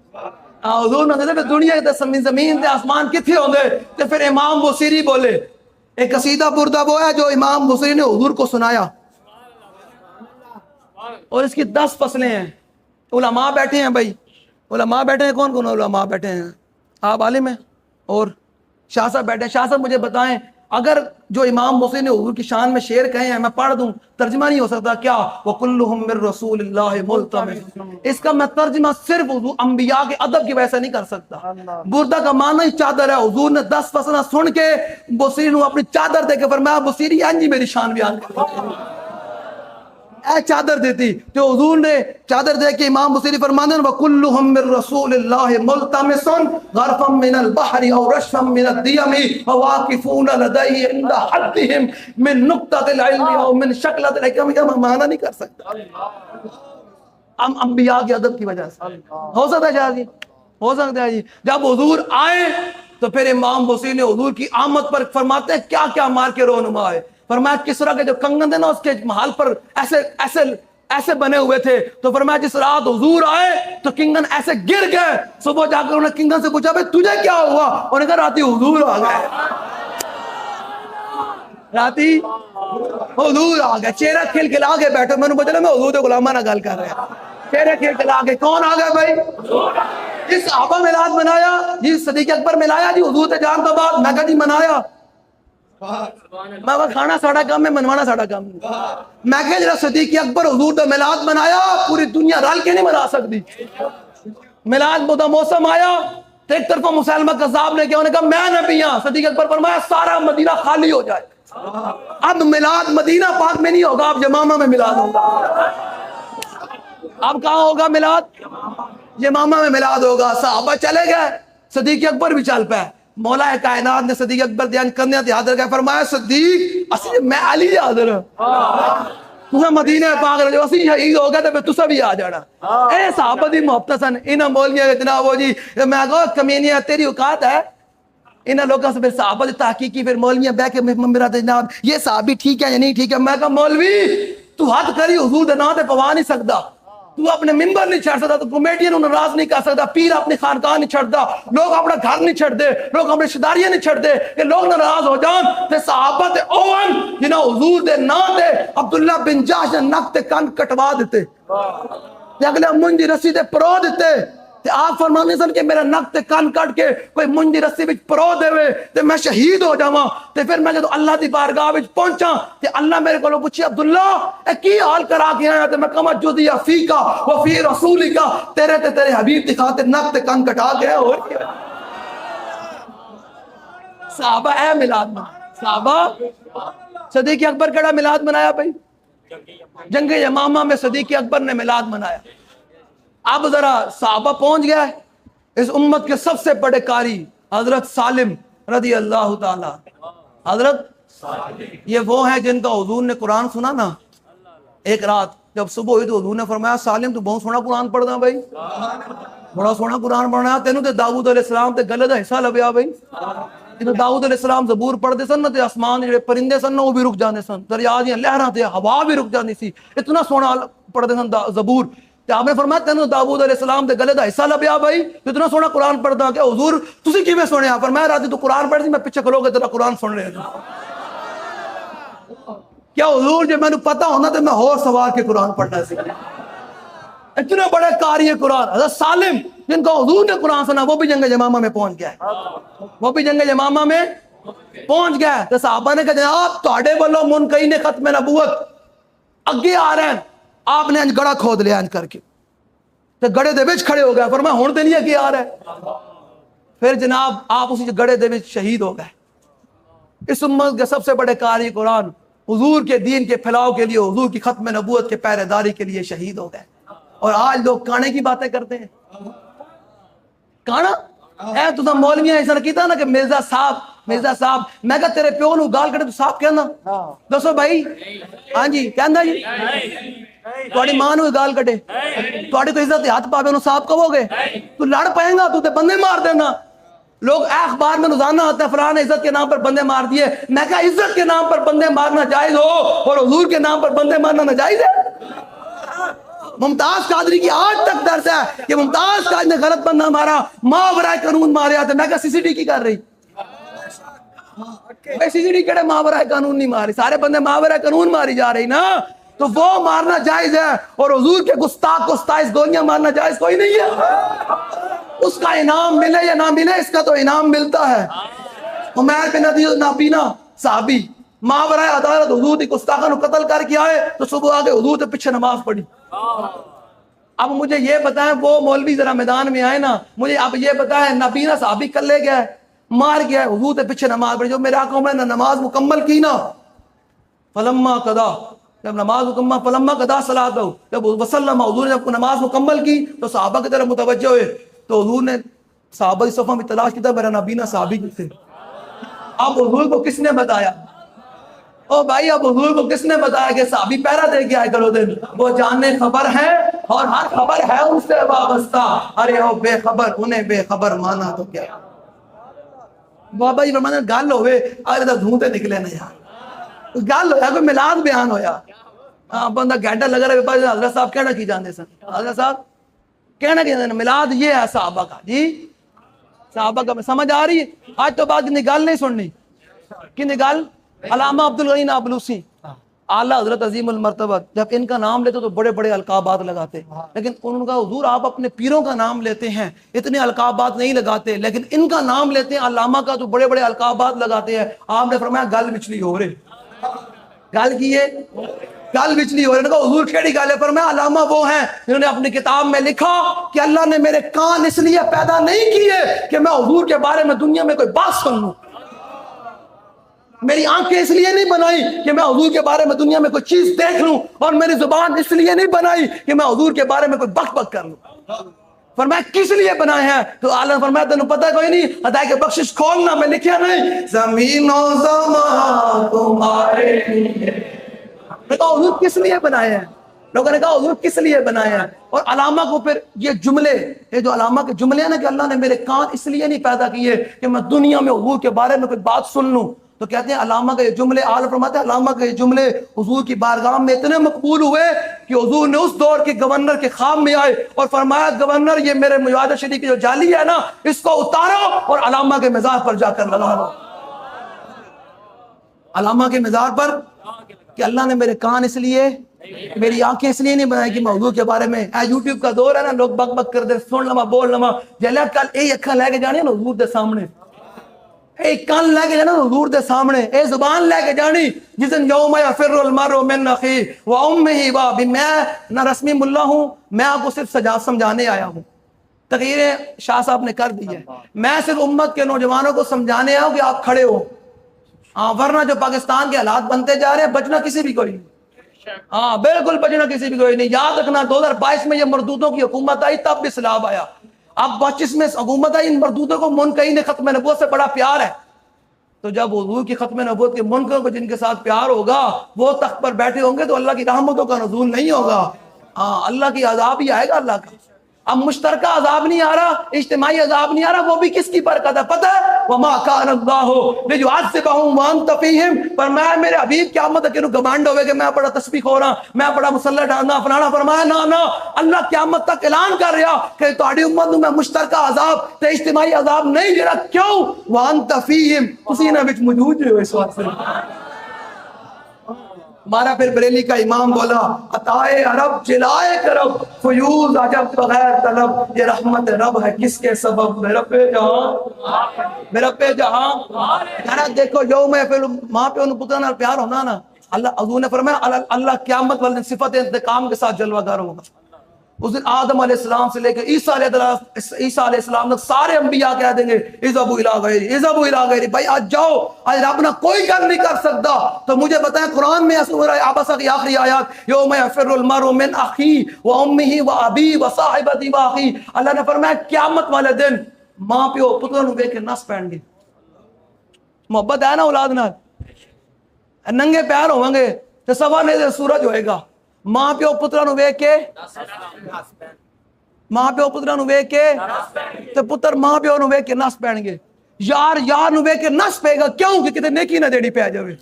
حضور نہ ہوندے تے دنیا تے زمین تے آسمان کتھے ہوندے. تے پھر امام بصیری بولے، ایک قصیدہ بردہ وہ ہے جو امام بصیری نے حضور کو سنایا، اور اس کی 10 فصلیں ہیں. علماء بیٹھے ہیں بھائی، علماء بیٹھے ہیں، کون کون علماء بیٹھے ہیں؟ آپ عالم ہیں اور شاہ صاحب بیٹھے ہیں. شاہ صاحب مجھے بتائیں اگر جو امام بصیری نے حضور کی شان میں شعر کہے ہیں میں پڑھ دوں، ترجمہ نہیں ہو سکتا کیا؟ وَكُلُّهُم مِّن رَّسُولِ اللَّهِ مُلْتَمِسٌ، اس کا میں ترجمہ صرف حضور انبیاء کے ادب کی وجہ سے نہیں کر سکتا. بردہ کا معنی ہی چادر ہے. حضور نے 10 فصلیں سن کے بصیری نے اپنی چادر دے کے فرمایا بصیری انجی میری شان بیان کر، اے چادر دیتی. تو حضور نے چادر دے کے امام بصیری فرماتے ہیں وَكُلُّهُم مِّن رَّسُولِ اللَّهِ مُلْتَمِسٌ غَرْفًا مِّنَ الْبَحْرِ أَوْ رَشْفًا مِّنَ الدِّيَمِ وَوَاقِفُونَ لَدَيْهِ عِندَ حَدِّهِمْ مِّن نُقْطَةِ الْعِلْمِ أَوْ مِّن شَكْلَةِ الْحِكَمِ. کا میں معنی نہیں کر سکتا، ہم انبیاء کے ادب کی وجہ سے ہو سکتا ہے شاہ جی، ہو سکتا ہے جی. جب حضور آئے تو پھر امام بصیری نے حضور کی آمد پر فرماتے ہیں کیا کیا مار کے رونما ہے. فرمایا کسرا کے جو کنگن تھے نا اس کے محل پر ایسے بنے ہوئے تھے، تو فرمایا جس رات حضور آئے تو کنگن ایسے گر گئے. صبح جا کر انہوں نے کنگن سے پوچھا بھائی تجھے کیا ہوا؟ انہوں نے کہا راتی حضور آ گئے، راتی حضور آ گئے. چہرہ کھل کھلا کے بیٹھو، میں نے بچا میں حضور غلامہ نہ گل کر رہا. چہرہ کھل کھلا کے کون آ گئے بھائی؟ جس صحابہ میلاد منایا جی، صدیق اکبر ملایا جی حضور تے جان تو بعد، میں کہا جی منایا، میں وہ کھانا ساڑا کام ہے، منوانا ساڑا کام ہے. میں کہا جی صدیق اکبر حضور تے میلاد منایا، پوری دنیا رل کے نہیں منا سکتی. میلاد بودا موسم آیا تو ایک طرف مسلمہ قذاب نے کیا، انہوں نے کہا میں نبی ہوں. صدیق اکبر فرمایا سارا مدینہ خالی ہو جائے، اب میلاد مدینہ پاک میں نہیں ہوگا، اب یمامہ میں میلاد ہوگا. اب کہاں ہوگا میلاد؟ یمامہ میں میلاد ہوگا. صحابہ چلے گئے، صدیق اکبر بھی چل پائے. مولا کائنات نے صدیق اکبر دیان کرنے تے حاضر گئے، فرمایا صدیق اسی میں علی حاضر ہوں، تسا مدینہ پاک رہے جو اسی شہید ہو گئے تو تسا بھی آ جانا. اے صحابہ دی محبت سن. انہاں بولیاں جناب وہ جی میں کہا کمینیا تیری اوقات ہے، انہاں لوگوں سے پھر صحابہ دی تحقیق کی، پھر مولویاں بیٹھ کے میرا جناب یہ صحابی ٹھیک ہے یا نہیں ٹھیک ہے. میں کہا مولوی تو حد کری حضور دے نام تے پوا نہیں سکدا، تو اپنے ممبر نہیں چھڑ سکتا، تو کمیڈین انہوں ناراض نہیں کر سکتا، پیر اپنی خانقاہ نہیں چھڑتا، لوگ اپنا گھر نہیں چھڑ دے، لوگ اپنے رشتہ داریاں نہیں چھڑ دے کہ لوگ ناراض ہو جان. تے صحابہ تے اون جنہاں حضور دے نام تے عبداللہ بن جاش نے نک تے کن کٹوا دیتے، تے اگلے منجی رسی تے پرو دیتے. تے آپ فرمانے سن کہ میرا نک تے کن کٹ کے کوئی منجی رسی وچ پرو دے تے میں شہید ہو جاواں. تے پھر میں جدو اللہ دی بارگاہ وچ پہنچا تے اللہ میرے کولوں پوچھے عبداللہ اے کی حال کرا کے آیا؟ تے میں کہا جدی فیکا و فی رسولکا، تیرے تے تیرے حبیب دی خاطر نک تے کن کٹا گیا. اور کیا صحابہ اے میلاد منایا. صحابہ صدیق اکبر کیڑا میلاد منایا بھائی؟ جنگ یمامہ میں صدیق اکبر نے میلاد منایا. اب ذرا صحابہ پہنچ گیا ہے، اس امت کے سب سے بڑے قاری حضرت سالم رضی اللہ تعالی. حضرت یہ وہ ہیں جن کا حضور نے قرآن سنا نا. ایک رات جب صبح ہوئی تو حضور نے فرمایا سالم تو بہت سونا قرآن پڑھنا بھائی. بڑا سونا قرآن پڑھنا تینوں تے داؤد علیہ السلام تے گلے دا حصہ لبیا بھائی. جدوں داؤد علیہ السلام زبور پڑھتے سن تے آسمان جڑے پرندے سن وہ بھی رک جاندے سن, دریا دیاں لہراں تے ہوا بھی رک جاندی سی, اتنا سونا پڑھتے سن زبور. تے آپ نے فرمایا تینوں داؤد علیہ السلام تے گلے دا حصہ لبیا بھائی, اتنا سونا قرآن پڑھدا کہ حضور تسی کیویں سنیا؟ فرمایا رات تو قرآن پڑھ سی میں پیچھے کھلو کے تیرا قرآن سن رہا تھا. کیا حضور جے مینوں پتہ ہوندا تے میں ہور سوار کے قرآن پڑھنا سی. اتنے بڑے قاری قرآن حضرت سالم جن کو حضور نے قرآن سنا وہ بھی جنگ یمامہ میں پہنچ گیا ہے, وہ بھی جنگ یمامہ میں پہنچ گیا ہے. تو صحابہ نے کہا جناب تہاڈے والوں منکئی نے ختم نبوت اگے آ رہے ہیں, آپ نے گڑا کھود لیا کر کے تے گڑے دے وچ کھڑے ہو گئے. فرمایا ہن تے نہیں اگے آ رہا ہے. پھر جناب آپ اسی گڑے دے وچ شہید ہو گئے. اس امت کے سب سے بڑے قاری قرآن حضور کے دین کے پھیلاؤ کے لیے, حضور کی ختم نبوت کے پہرے داری کے لیے شہید ہو گئے. اور آج لوگ کانے کی باتیں کرتے ہیں. کانا اے تو مولویاں ایسا کیتا نا کہ مرزا صاحب میں کہا تیرے پیو نو گال کٹے تو صاحب کہنا دسو بھائی. ہاں جی کہندا جی تہاڈی ماں نو گال کٹے تہاڈی کوئی عزت ہاتھ پاوے نو صاحب کہو گے؟ تو لڑ پائیں گا, تو تے بندے مار دینا. لوگ اخبار میں روزانہ آتا ہے فلاں نے عزت کے نام پر بندے مار دیے. میں کہا عزت کے نام پر بندے مارنا جائز ہو اور حضور کے نام پر بندے مارنا ناجائز ہے. ممتاز قادری کی آج تک درس ہے کہ ممتاز قادری نے غلط بندہ مارا, ماورائے قانون ماریا تھا. میں کہا سی سی ڈی کی کر رہی سی سی ڈی کہڑے ماورائے قانون نہیں ماری, سارے بندے ماورائے قانون ماری جا رہی نا, تو وہ مارنا جائز ہے. اور حضور کے گستاخ کو 27 گولیاں مارنا جائز کوئی نہیں ہے. اس کا انعام ملے یا نہ ملے اس کا تو انعام ملتا ہے. عمیر بن نابینا صحابی ماورائے عدالت حضور کی گستاخوں کو قتل کر کے آئے تو صبح آگے حضور کے پیچھے نماز پڑھی. اب مجھے یہ بتائیں وہ مولوی ذرا میدان میں آئے نا, مجھے اب یہ بتائیں نبینا صحابی کل لے گیا ہے مار گیا ہے, حضور کے پیچھے نماز پڑھی. جو میرے آقا نے نماز مکمل کی نا فلما قضا, جب نماز مکمل فلما قضا صلاۃ, جب وسلم حضور نے جب نماز مکمل کی تو صحابہ کی طرف متوجہ ہوئے تو حضور نے صحابہ کی صفوں میں تلاش کی تھا میرا نبینا صحابی کس سے. اب حضور کو کس نے بتایا؟ او بھائی اب حضور کو کس نے بتایا کہ صحابی پہرا دے کے آئے کرو دن, وہ جاننے خبر ہے اور ہر خبر ہے ان سے وابستہ. ارے او بے خبر انہیں بے خبر مانا تو کیا. بابا جی فرماتے ہیں گل ہوئے ارے تو دھونتے نکلے نا یار, گل ہویا کوئی میلاد بیان ہویا, ہاں بندہ گھنٹہ لگا رہا. حضرت صاحب کہنا کی جاندے سن, حضرت صاحب کہنا کی جاندے میلاد یہ ہے صحابہ کا. جی صحابہ کا سمجھ آ رہی ہے؟ آج تو بات کی گل نہیں سننی. کی گل؟ علامہ عبدالغنی نابلوسی اعلیٰ حضرت عظیم المرتبہ جب ان کا نام لیتے تو بڑے بڑے القابات لگاتے, لیکن ان کا حضور آپ اپنے پیروں کا نام لیتے ہیں اتنے القابات نہیں لگاتے, لیکن ان کا نام لیتے ہیں علامہ کا تو بڑے بڑے القابات لگاتے ہیں. آپ نے فرمایا گل وچلی ہو رہے, گل کی ہے گل وچلی ہو رہے. حضور کیڑی گل ہے؟ فرمایا علامہ وہ ہیں جنہوں نے اپنی کتاب میں لکھا کہ اللہ نے میرے کان اس لیے پیدا نہیں کیے کہ میں حضور کے بارے میں دنیا میں کوئی بات سن لوں, میری آنکھیں اس لیے نہیں بنائی کہ میں حضور کے بارے میں دنیا میں کوئی چیز دیکھ لوں, اور میری زبان اس لیے نہیں بنائی کہ میں حضور کے بارے میں کوئی بک بک کر لوں. فرمایا کس لیے بنائے ہیں؟ تو اعلیٰ نے فرمایا تینوں پتہ کوئی نہیں, خدا کی بخشش کھولنا میں لکھیا نہیں زمین و زمان تمہارے لیے. میں کہا حضور کس لیے بنائے ہیں؟ لوگوں نے کہا حضور کس لیے بنائے ہیں. اور علامہ کو پھر یہ جملے, یہ جو علامہ کے جملے ہیں نا کہ اللہ نے میرے کان اس لیے نہیں پیدا کیے کہ میں دنیا میں حضور کے بارے میں کوئی بات سن لوں, تو کہتے ہیں علامہ کا یہ جملے, اعلیٰ فرماتے ہیں علامہ کا یہ جملے حضور کی بارگاہ میں اتنے مقبول ہوئے کہ حضور نے اس دور کے گورنر کے خواب میں آئے اور فرمایا گورنر یہ میرے مجاہدہ شریف کی جو جالی ہے نا اس کو اتارو اور علامہ کے مزار پر جا کر لگا دو. علامہ کے مزار پر کہ اللہ نے میرے کان اس لیے میری آنکھیں اس لیے نہیں بنائی کہ میں حضور کے بارے میں, یوٹیوب کا دور ہے نا, لوگ بک بک کر دے سن لما بول لما جلے کل اے اکھاں لے کے جانے نا حضور دے سامنے, اے کان لے کے جانا حضور دے سامنے, اے زبان لے کے جانی جس دن یوم یفر المرء من اخیہ و امہ و ابیہ. میں نہ رسمی ملا ہوں, میں آپ کو صرف سمجھانے آیا ہوں. تقریر شاہ صاحب نے کر دی ہے, میں صرف امت کے نوجوانوں کو سمجھانے آیا ہوں کہ آپ کھڑے ہو. ہاں ورنہ جو پاکستان کے حالات بنتے جا رہے ہیں بچنا کسی بھی کوئی نہیں. ہاں بالکل بچنا کسی بھی کوئی نہیں. یاد رکھنا 2022 میں یہ مردودوں کی حکومت آئی تب بھی سیلاب آیا. اب 25 میں حکومت آئی, ان مردودوں کو منکرین نے ختم نبوت سے بڑا پیار ہے. تو جب حضور کی ختم نبوت کے منکروں کو جن کے ساتھ پیار ہوگا وہ تخت پر بیٹھے ہوں گے تو اللہ کی رحمتوں کا نزول نہیں ہوگا. ہاں اللہ کی عذاب ہی آئے گا. اللہ کا اب مشترکہ عذاب نہیں آ رہا، اجتماعی عذاب نہیں آ رہا، وہ بھی کس کی برکت ہے پتہ ہے؟ وما کان اللہ لیعذبہم وانت فیہم، فرمایا میرے حبیب قیامت تک انہوں گمانڈ ہوئے کہ میں بڑا تسبیح ہو رہا، میں بڑا مسلح ڈالنا فلانا، فرمایا نا اللہ قیامت تک اعلان کر رہا کہ تہاڈی امت نوں میں مشترکہ عذاب تے اجتماعی عذاب نہیں دینا، کیوں؟ وانت فیہم، تسی انہاں وچ موجود ہو اس واسطے۔ ہمارا پھر بریلی کا امام بولا عطائے عرب جلائے کرب فیوز عجب بغیر طلب، یہ رحمت رب ہے کس کے سبب، میرے رب جہاں، میرے رب جہاں۔ کہنا دیکھو یوم پھر ماں پہ انہوں پترہ نال پیار ہونا نا، اللہ حضور نے فرمایا اللہ قیامت والے صفت انتقام کے ساتھ جلوہ گر ہوگا۔ اس دن آدم علیہ السلام سے لے کے عیسیٰ علیہ السلام تک سارے انبیاء کہہ دیں گے اذهبوا الی غیری، اذهبوا الی غیری، بھائی آج جاؤ، آج رب نہ کوئی گل نہیں کر سکتا۔ تو مجھے بتائیں قرآن میں سورہ عبسہ کی آخری آیات یوم یفر المرء من اخیہ وامہ وابیہ وصاحبتہ واخیہ، اللہ نے فرمایا قیامت والے دن ماں پیو پتروں نوں ویکھ کے نس پین گے۔ محبت ہے نا اولاد نال، ننگے پیر ہویں گے تے سوا نے سورج ہوئے گا، ماں پیو پتروں نوں ویکھ کے، ماں پیو پتروں نوں ویکھ کے تے پتر ماں پیو نوں ویکھ کے نس پین گے، یار یار نوں ویکھ کے نس پے گا، کیوں کہ کتے نیکی نہ دیڑی پے جاوے۔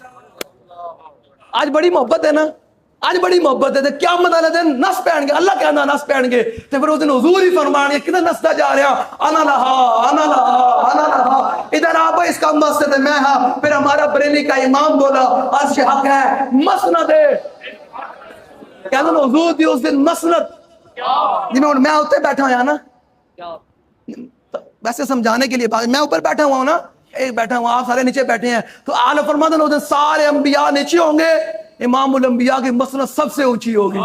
آج بڑی محبت ہے نا، آج بڑی محبت ہے، تے قیامت والے دن نس پین گے، اللہ کہندا نس پین گے، تے پھر اس دن حضور ہی فرمان گے کدھر نسدا جا رہا، انا لہا انا لہا انا لہا، ادھر آپ اس کا مسجد ہے میں ہاں۔ پھر ہمارا بریلی کا امام بولا عرش حق ہے مسند ہے، کہنا حضور دی اس دن مسند، جی میں اوتے بیٹھا ہوں نا، ویسے سمجھانے کے لیے میں اوپر بیٹھا ہوا ہوں نا، ایک بیٹھا ہوا، آپ سارے نیچے بیٹھے ہیں، تو آل فرماتے ہیں اس دن سارے انبیاء نیچے ہوں گے، امام الانبیاء کی مسند سب سے اونچی ہوگی،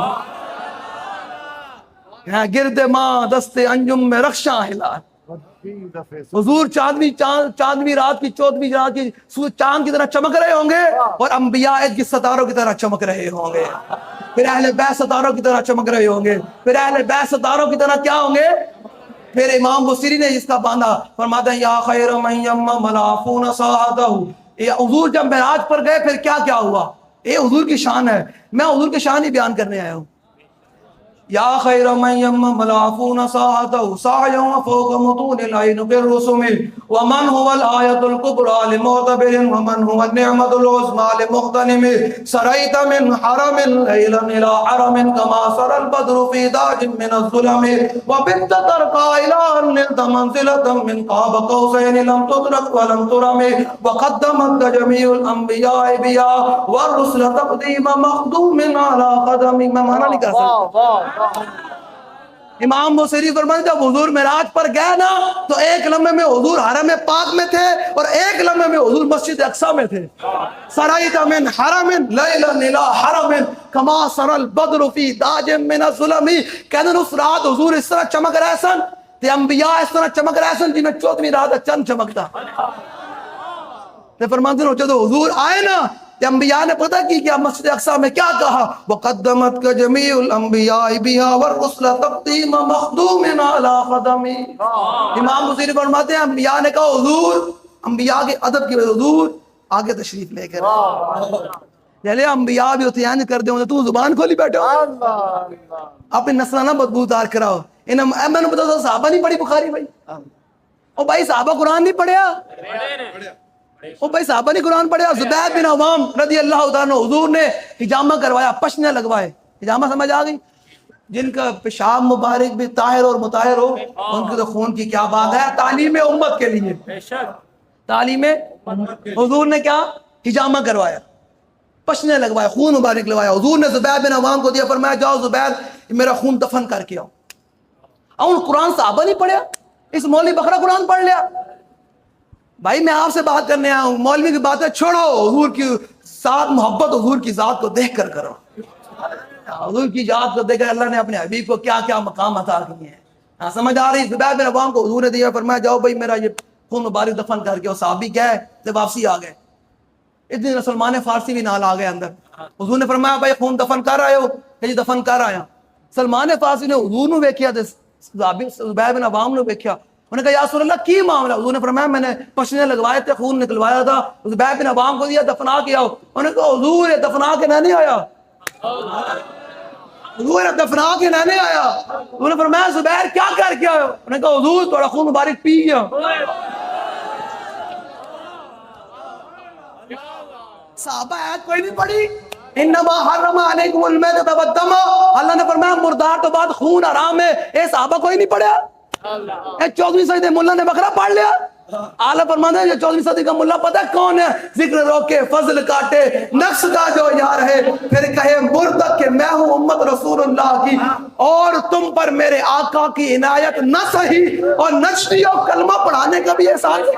گرد ماں دست انجم میں رخشاں ہلال، حضور چاندوی رات کی 14ویں رات کی چاند کی طرح چمک رہے ہوں گے، اور انبیاء عید کی ستاروں کی طرح چمک رہے ہوں گے، پھر اہل بیت ستاروں کی طرح چمک رہے ہوں گے، پھر اہل بیت ستاروں کی طرح کیا ہوں گے؟ پھر امام بصیری نے اس کا باندھا، فرماتے ہیں یا خیر من یمم العافون ساعتہ، یہ حضور جب معراج پر گئے پھر کیا کیا ہوا، یہ حضور کی شان ہے، میں حضور کی شان ہی بیان کرنے آیا ہوں۔ یا خیر من یمم العافون ساعتہ سعیا فوق متون العین بالرسم ومن هو الآیۃ الکبریٰ لمعتبر ومن هو النعمۃ العظمیٰ لمغتنم سریت من حرم لیلا الى حرم کما سر البدر فی داج من الظلم وبت ترقى الى ان نلت منزلة من قاب قوسین لم تدرک ولم ترم وقدمت جمیع الانبیاء بیا والرسل تقدیم مخدوم علی قدم، میں معنی نہیں کر سکتا۔ امام بصیری فرماتے جب حضور معراج پر گئے نا تو ایک لمحے میں حضور حرم پاک میں تھے اور ایک لمحے میں حضور مسجد اقصی میں تھے۔ سرایت من حرم لیلا الى حرم کما سر البدر فی داج من الظلم، کہتے ہیں اس رات حضور اس طرح چمک رہے سن تے انبیاء اس طرح چمک رہے سن جنہیں 14ویں رات چند چمکتا، تے فرماتے ہیں جب حضور آئے نا انبیاء نے پتہ کی کیا مسجد اقصی میں کیا کہا، وقدمت کا جمیع الانبیاء بها والرسل تقدیم مخدوم علی قدم۔ امام بصیری فرماتے ہیں انبیاء نے کہا حضور، انبیاء کے ادب کی وجہ حضور آگے تشریف لے کر جلے انبیاء بھی ہوتے ہیں کر دیں تو زبان کھولی بیٹھو اپنی نسلانہ بدبودار کراؤ، میں نے بتا صحابہ نہیں پڑھی بخاری بھائی، او بھائی صحابہ قرآن نہیں پڑھیا، او بھائی صحابہ نے قرآن پڑھیا۔ زبیر بن عوام رضی اللہ تعالیٰ عنہ حضور نے حجامہ کروایا، پشنے لگوائے، حجامہ سمجھ آ گئی، جن کا پیشاب مبارک بھی طاہر اور مطہر ہو ان کے تو خون کی کیا بات ہے، تعلیم امت کے لیے، تعلیم حضور نے کیا حجامہ کروایا، پشنے لگوائے، خون مبارک لگوایا، حضور نے زبیر بن عوام کو دیا، فرمایا جاؤ زبیر میرا خون دفن کر کے آؤ۔ اور قرآن صحابہ نہیں پڑھیا، اس مولوی بکرا قرآن پڑھ لیا۔ بھائی میں آپ سے بات کرنے آیا ہوں، مولوی کی باتیں چھوڑو، حضور کی ساتھ محبت حضور کی ذات کو دیکھ کر کرو، حضور کی ذات کو دیکھ کر اللہ نے اپنے حبیب کو کیا کیا مقام عطا کیے ہیں، ہاں سمجھ آ رہی۔ زبیر بن عوام کو حضور نے دیا، فرمایا جاؤ بھائی میرا یہ خون مبارک دفن کر کے، اور صحابی گئے جب واپسی آ گئے، اس دن سلمان فارسی بھی نال آ گئے اندر، حضور نے فرمایا بھائی خون دفن کر آئے ہو، کہ جی دفن کر آیا۔ سلمان فارسی نے حضور نو ویکھیا تے زبیر بن عوام نو ویکھیا، انہوں نے کہا یا رسول اللہ کی معاملہ، حضور نے فرمایا میں نے پشنے لگوائے تھے، خون نکلوایا تھا، زبیر بن عوام کو دیا دفنا کے آؤ، انہوں نے کہا حضور یہ دفنا کے نہ نہیں آیا، حضور نے دفنا کے لانے آیا. انہوں نے فرمایا زبیر کیا کر کے آئے ہو؟ انہوں نے کہا حضور تھوڑا خون مبارک پی گیا. صحابہ آیت کوئی نہیں پڑھی انما حرم علیکم المیتۃ والدم. اللہ نے فرمایا مردار تو بعد خون حرام ہے. اے صحابہ کوئی نہیں پڑھا. اے 14ویں صدی ملا نے بقرہ پڑھ لیا. اعلیٰ فرماتے ہیں 14ویں صدی کا ملا پتہ کون ہے؟ ذکر روکے فضل کاٹے نقص کا جو یار ہے پھر کہے مردک کہ میں ہوں امت رسول اللہ کی اور تم پر میرے آقا کی عنایت نہ سہی اور نچتی اور کلمہ پڑھانے کا بھی احسان ہے.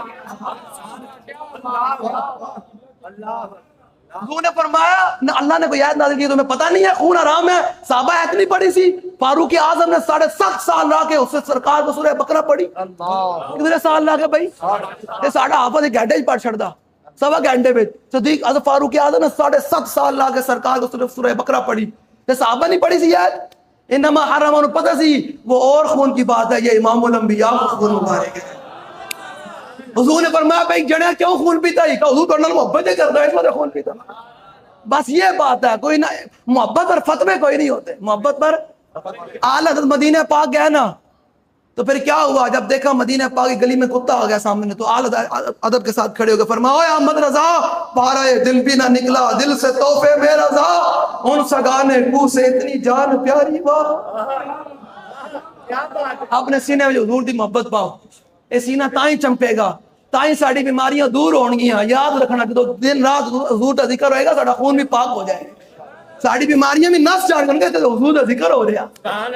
حضور نے فرمایا اللہ نے کوئی آیت نازل کی تمہیں پتہ نہیں ہے خون حرام ہے؟ صحابہ آیت نہیں پڑھی سی. فاروق اعظم نے 7.5 سال رہا کے اس سے سرکار کو سورہ بقرہ پڑھی. کتنے سال رہا کے بھائی؟ یہ ساڑھا حافظ ایک گھنٹے پڑھ چھڑ دا سوا گھنٹے میں. صدیق حضرت فاروق اعظم نے 7.5 سال رہا کے سرکار کو سورہ بقرہ پڑھی. یہ صحابہ نہیں پڑھی سی آیت. انما حرم انہوں پتہ سی وہ اور خون کی بات ہے. یہ امام الانبیاء کو خون مبارک ہے. حضور نے فرمایا بھائی جنیا کیوں خون پیتا ہے؟ کہ حضور کرنا محبت کرتا ہے اس وجہ خون پیتا. بس یہ بات ہے. کوئی نہ محبت پر فتوے کوئی نہیں ہوتے. محبت پر اعلیٰ حضرت مدینہ پاک گیا نا تو پھر کیا ہوا جب دیکھا مدینہ پاک کی گلی میں کتا آ گیا سامنے تو اعلیٰ ادب کے ساتھ کھڑے ہو گئے فرمایا اے احمد رضا پارے دل بھی نہ نکلا دل سے تحفے میں رضا ان سگانے کو سے اتنی جان پیاری واہ. اپنے سینے میں جو حضور دی محبت پاؤ یہ سینہ تائیں چمپے گا تائیں ساڑی بیماریاں دور ہونگیاں. یاد رکھنا کہ دن رات حضور کا ذکر ہوئے گا ساڑا خون بھی پاک ہو جائے گا. ساڑی بیماریاں بھی نس جان گے تو حضور کا ذکر ہو رہا.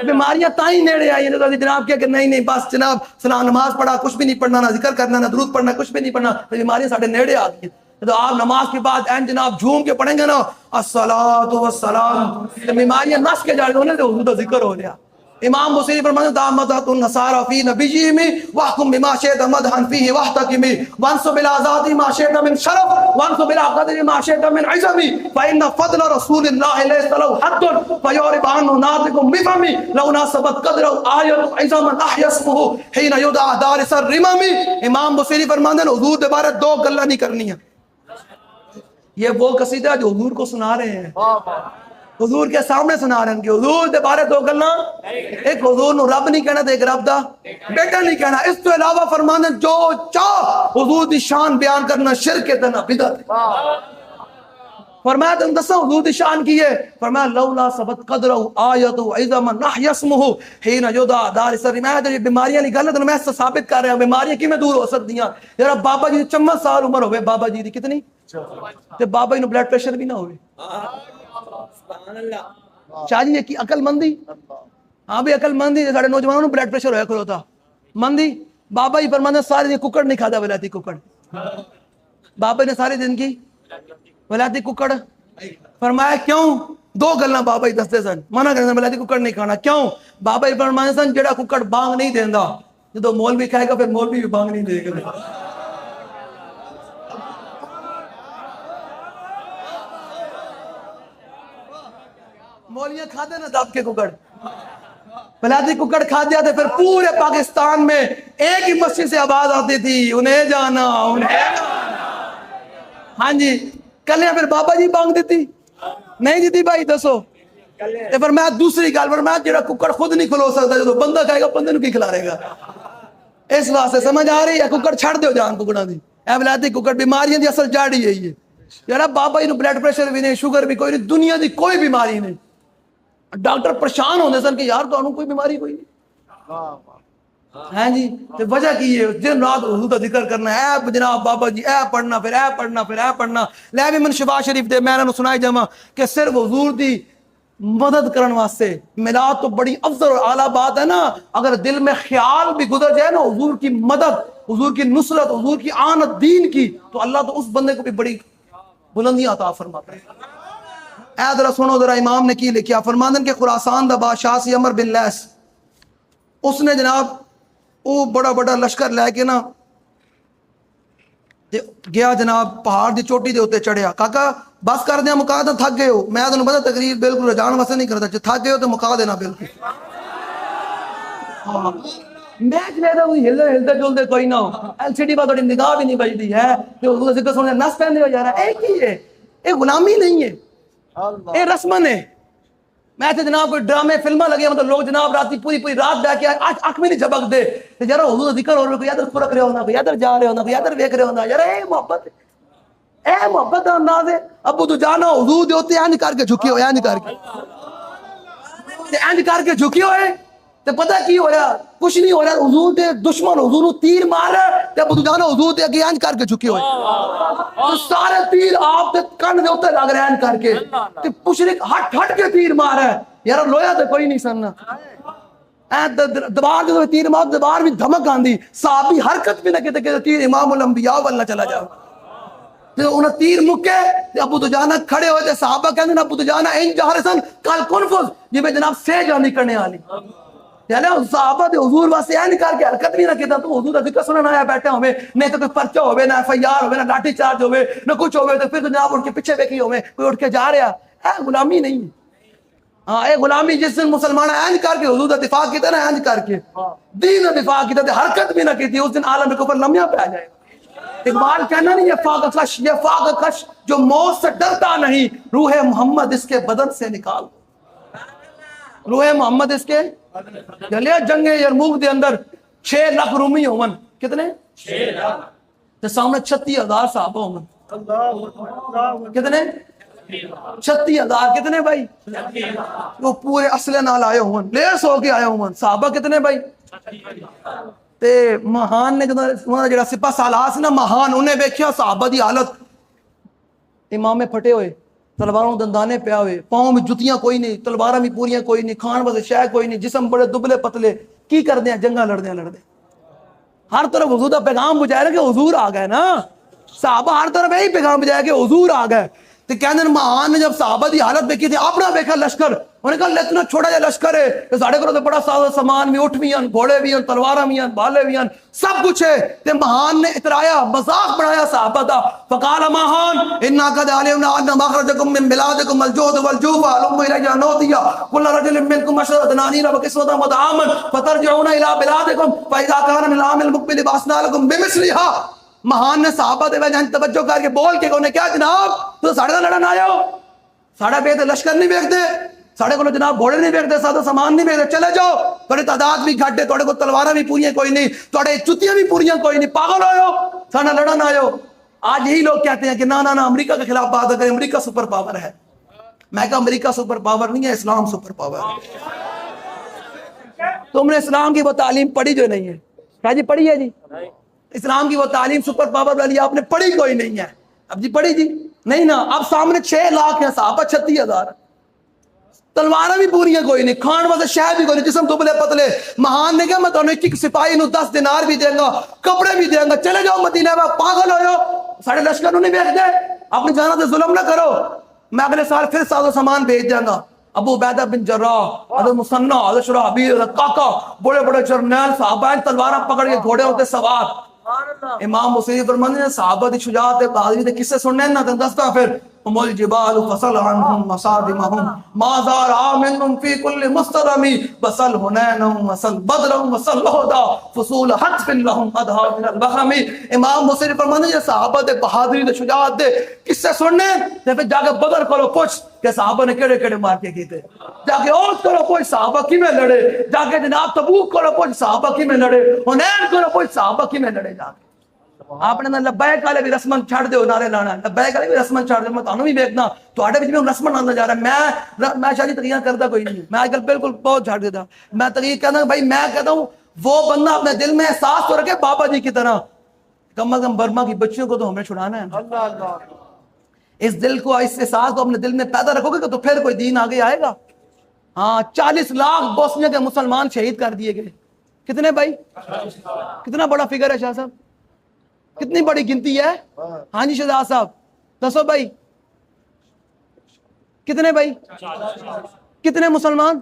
بیماریاں تائیں نیڑے آئی ہیں جناب کیا کہ نہیں بس جناب سلام نماز پڑھا کچھ بھی نہیں پڑھنا نہ ذکر کرنا نہ درود پڑھنا کچھ بھی نہیں پڑھنا بیماریاں ساڑے نیڑے آ گئی. تو آپ نماز کے بعد این جناب جھوم کے پڑھیں گے نا الصلاۃ والسلام بیماریاں نس کے جائے گا تو حضور کا ذکر ہو رہا. امام بصیری فرماتے ہیں دامت النصارى فی نبیہم واحکم بما شئت مدحا فیہ واحتکم وانصب العزاء ما شئت من شرف وانصب العقد ما شئت من عظم فإن فضل رسول اللہ ليس له حد فيعرب عنه ناطق بفم لو ناسبت قدره آیت عظما احیا اسمه حين يدعى دارس الرمم. امام بصیری فرماتے ہیں حضور کے بارے دو گلاں نہیں کرنی ہیں. یہ وہ قصیدہ جو حضور کو سنا رہے ہیں حضور کے سامنے سنا رہے ہیں کہ حضور دے بارے دو گلاں ایک حضور نو رب نہیں کہنا تے ایک رب دا بیٹا نہیں کہنا. اس تو علاوہ فرمانے جو چاہ حضور دی شان بیان کرنا شرک ہے تے بدعت ہے. فرمایا تم دسو حضور دی شان کی ہے فرمایا لولا ثبت قدرہ آیت عظما نحیا اسمہ حين يدعى دارس الرمم. یہ بیماریاں نہیں گل میں ثابت کر رہا ہوں بیماریاں کی میں دور ہو سکتی ہیں. یار بابا جی 54 سال عمر ہوئے بابا جی دی کتنی تے بابا جی نو بلڈ پریشر بھی نہ ہوئے. شاہ جی کی عقل مندی ہاں بھی عقل مندی سارے نوجوانوں نے بلڈ پریشر ہوا کرو تھا مندی. بابا جی فرماتے ہیں سارے دن ککڑ نہیں کھاتا ولایتی ککڑ. بابا نے سارے دن کی ولایتی ککڑ فرمایا کیوں دو گلاں بابا جی دستے سن منع کرتے سن ولایتی ککڑ نہیں کھانا. کیوں بابا جی فرماتے سن جڑا ککڑ بانگ نہیں دیندا جدو مولوی کھائے گا پھر مولوی بھی بانگ نہیں دے گا. مولیاں کھاتے نا دب کے ککڑ ولایتی ککڑ کھا دیا تھے پھر پورے پاکستان میں ایک ہی مسجد سے آواز آتی تھی انہیں جانا ہاں جی کلیاں پھر بابا جی بانگ دیتی نہیں دیتی بھائی دسو. پھر میں دوسری گل پر میں جڑا ککڑ خود نہیں کھلو سکتا جب بندہ کھائے گا بندے نو کی کھلارے گا. اس واسطے سمجھ آ رہی ہے ککڑ چھڑ دیو جان ککڑاں دی اے ولایتی ککڑ بیماریاں دی اصل جڑ ہی ہے. یار بابا جی نو بلڈ پریشر بھی نہیں شوگر بھی کوئی نہیں دنیا دی کوئی بیماری نہیں. ڈاکٹر پریشان ہوندے سن کہ یار تانوں کوئی بیماری کوئی نہیں ہاں جی تے وجہ کی ہے دن رات حضور کا ذکر کرنا ہے جناب بابا جی اے پڑھنا پھر اے پڑھنا پھر اے پڑھنا. لے بھی من شفا شریف دے میں انہاں نوں سنائی جاواں کہ صرف حضور دی مدد کرن واسطے میلاد تو بڑی افضل اور اعلیٰ بات ہے نا. اگر دل میں خیال بھی گزر جائے نا حضور کی مدد حضور کی نصرت حضور کی آنت دین کی تو اللہ تو اس بندے کو بھی بڑی بلندیاں عطا فرماتا ہے. اے ذرا سنو ذرا امام نے کی لکھیا فرماندن کہ خراسان دا بادشاہ سی عمر بن لیس اس نے جناب وہ بڑا بڑا لشکر لے کے نا گیا جناب پہاڑ دی چوٹی دے ہوتے چڑھیا. کاکا بس کر دیا مکا دیں تھک گئے ہو میں تمہیں پتا تقریر بالکل رجان واسطے نہیں کرتا جو تھک گئے ہو تو مکا دینا بالکل. میچ لے دو ہلتے جلتے کوئی نہ ہو ایل سی ڈی پر تھوڑی نگاہ بھی نہیں بجتی ہے جو ذکر سننے نس پہنے ہو جا رہا ہے ایک ہی ہے یہ غلامی نہیں ہے یہ رسمن ہے میں تو جناب کوئی ڈرامے فلمیں لگے مطلب لوگ جناب رات پوری پوری رات بیٹھ کے آنکھ میں نہیں جھپک دے یار حضور ذکر ہو رہا کوئی ادھر کھرک رہے ہونا کوئی ادھر جا رہے ہونا کوئی ادھر دیکھ رہے ہونا یار اے محبت کا انداز ہے. ابو تو جانا حضور دے ہوتے اینج کر کے جھکے ہوئے اینج کر کے اینج کر کے جھکے ہوئے تے پتہ کی ہو رہا کچھ نہیں ہو رہا. حضور دے دشمن حضور نو تیر مار رہا تے ابو تو جانا حضور دے اگے اینج کر کے جھکے ہوئے تو سارے تیر آپ دے کن دے اوتے لگ رہے اینج کر کے تے مشرک ہٹ ہٹ کے تیر مار رہا ہے. یار لویا تے کوئی نہیں سننا دوبار جو تیر مار دوبار بھی دھمک آندی صحابی حرکت بھی نہ کیتے کہ تیر امام الانبیاء واللہ چلا جاؤ تے انہاں تیر مکے تے ابو دجانہ کھڑے ہوئے تے صحابہ کہندے ابو دجانہ ان جا رہے سن کل کنفس جویں جناب سے جانی کرنے والی یعنی صحابہ تے حضور واسطے این کر کے حرکت بھی نہ کیتا تو حضور دا ذکر سنن آیا بیٹھے ہوے نہیں تو کوئی پرچہ ہوے نہ ایف آئی آر ہوے نہ لاٹھی چارج ہوے نہ کچھ ہوے تو پھر جناب ان کے پیچھے بیٹھی ہوے کوئی اٹھ کے جا رہا اے غلامی نہیں ہے. ہاں اے غلامی جس دن مسلمان این کر کے حضور دا دفاع کیتا نا این کر کے دین دا دفاع کیتا تے حرکت بھی نہ کیتی اس دن عالم کفر لمحہ پہ آ جائے. اقبال کہنا نہیں یہ فاق کش جو موت سے ڈرتا نہیں روح محمد اس کے بدن سے نکال روح محمد اس کے چلے جنگ یرموک دے اندر 6 لاکھ رومی ہومن کتنے 6 لاکھ تے سامنے 36,000 صحابہ ہومن کتنے 36,000 کتنے بھائی وہ پورے اسلحے نال آئے ہومن لیس ہو کے آئے ہومن صحابہ کتنے بھائی تے مہان نے جڑا سپاہ سالار سی نا مہان انہیں ویکھیا صحابہ دی حالت امامے پھٹے ہوئے تلواروں دندانے پیا ہوئے پاؤں میں جتیاں کوئی نہیں تلواراں بھی پوریاں کوئی نہیں کھان واسطے شے کوئی نہیں جسم بڑے دبلے پتلے کی کردے ہیں جنگاں لڑدے ہر طرف حضور دا پیغام بجائے نا کہ حضور آ گئے نا صحابہ ہر طرف یہی پیغام بجائے کہ حضور آ گئے تو کہندے مہان نے جب صحابہ دی حالت دیکھی تھی اپنا دیکھا لشکر انہوں نے کہا اتنا چھوٹا جا لشکر ہے کہ ساڑھے کرو تو بڑا ساز سامان بھی اٹھ بھی ہیں گھوڑے بھی ہیں تلواراں بھی ہیں بالے بھی ہیں سب کچھ ہے تے مہان نے اترایا مذاق بڑھایا صحابہ دا فقال مہان انا قد علمنا ان مخرجکم من بلادکم الجود والجوف علم الیہ نودیا کل رجل منکم عشرۃ دنانیر وکسوۃ مطعاما فترجعون الی بلادکم فاذا كان من العام المقبل باسنا لكم بمثلها. مہان نے صحابہ دے وجہ توجہ کر کے بول کے انہیں کیا جناب تو ساڑھے دا لڑن آئے ہو ساڑھے بے لشکر نہیں بیکتے ساڑھے کو جناب گھوڑے نہیں بیکتے سادہ سامان نہیں بیکتے چلے جاؤ تھوڑے تعداد بھی گھٹ دے تھوڑے کو تلواریں بھی پوریاں کوئی نہیں تھوڑے چتیاں بھی پوریاں کوئی نہیں پاگل ہوئے ہو ساڑھے لڑن آئے ہو. آج یہی لوگ کہتے ہیں کہ نا نا نا امریکہ کے خلاف بات کریں امریکہ سپر پاور ہے. میں کہا امریکہ سپر پاور نہیں ہے اسلام سپر پاور ہے. تم نے اسلام کی وہ تعلیم پڑھی جو نہیں ہے کیا جی پڑھی ہے جی اسلام کی وہ تعلیم سپر پاور والی آپ نے پڑھی کوئی نہیں ہے. اب جی پڑھی جی نہیں نا اب سامنے 6 لاکھ ہیں صحابہ 36,000 تلواریں بھی پوریاں کوئی نہیں کھان واسطے شہر بھی کوئی نہیں جسم دبلے پتلے. مہان نے کہا میں تو ایک سپاہی نو 10 دینار بھی دیں گا کپڑے بھی دیں گا چلے جاؤ مدینہ میں پاگل ہو ساڑھے لشکر انہیں بیچ دے اپنی جانا سے ظلم نہ کرو میں اگلے سال پھر ساز و سامان بھیج دیں گا. ابو عبیدہ بن جراح حضرت مثنی حضرت شرحبیل حضرت کاکا بڑے بڑے جرنیل صحابہ تلواراں پکڑ کے گھوڑے ہوتے سوار. امام حسین فرماتے ہیں صحابہ دی شجاعت بہادری دے قصے سننے نہ تے دستا پھر ام الجبال فصل عنهم مصادمهم ما زار منهم في كل مسترم بصل حنين وصل بدر وصل احد فصول حتف لهم اضحى من البخم. امام حسین فرماتے ہیں صحابہ دے بہادری دے شجاعت دے قصے سننے تے پھر جا کے بدر کرو پوچھ کہ صحابہ نے کیڑے کیڑے مار کے کیتے جا کے اوت کرو پوچھ صحابہ کیویں لڑے جا کے جناب تبوک کرو پوچھ صحابہ کیویں لڑے حنین کرو پوچھ صحابہ کیویں لڑے. جا کے آپ نے لبیک والے بھی رسمن چھڑ دیو نعرے لانا لبیک والے بھی رسمن چھڑ دیو میں تانوں بھی ویکھنا تواڈے وچ بھی رسمن آندا جا رہا ہے. میں شاید تقریر کردا کوئی نہیں میں اج کل بالکل بہت چھڑ دیتا میں تقریر کہنا بھائی میں کہتا ہوں وہ بندہ اپنے دل میں احساس تو رکھے بابا جی کی طرح کم از کم برما کی بچیوں کو تو ہمیں چھڑانا ہے. اللہ اللہ اس دل کو اس احساس کو اپنے دل میں پیدا رکھو گے تو پھر کوئی دین آگے آئے گا. ہاں 40 لاکھ بوسنیا کے مسلمان شہید کر دیے گئے کتنے بھائی کتنا بڑا فگر ہے شاہ صاحب کتنی بڑی گنتی ہے. ہاں جی شہزاد صاحب دسو بھائی کتنے بھائی کتنے مسلمان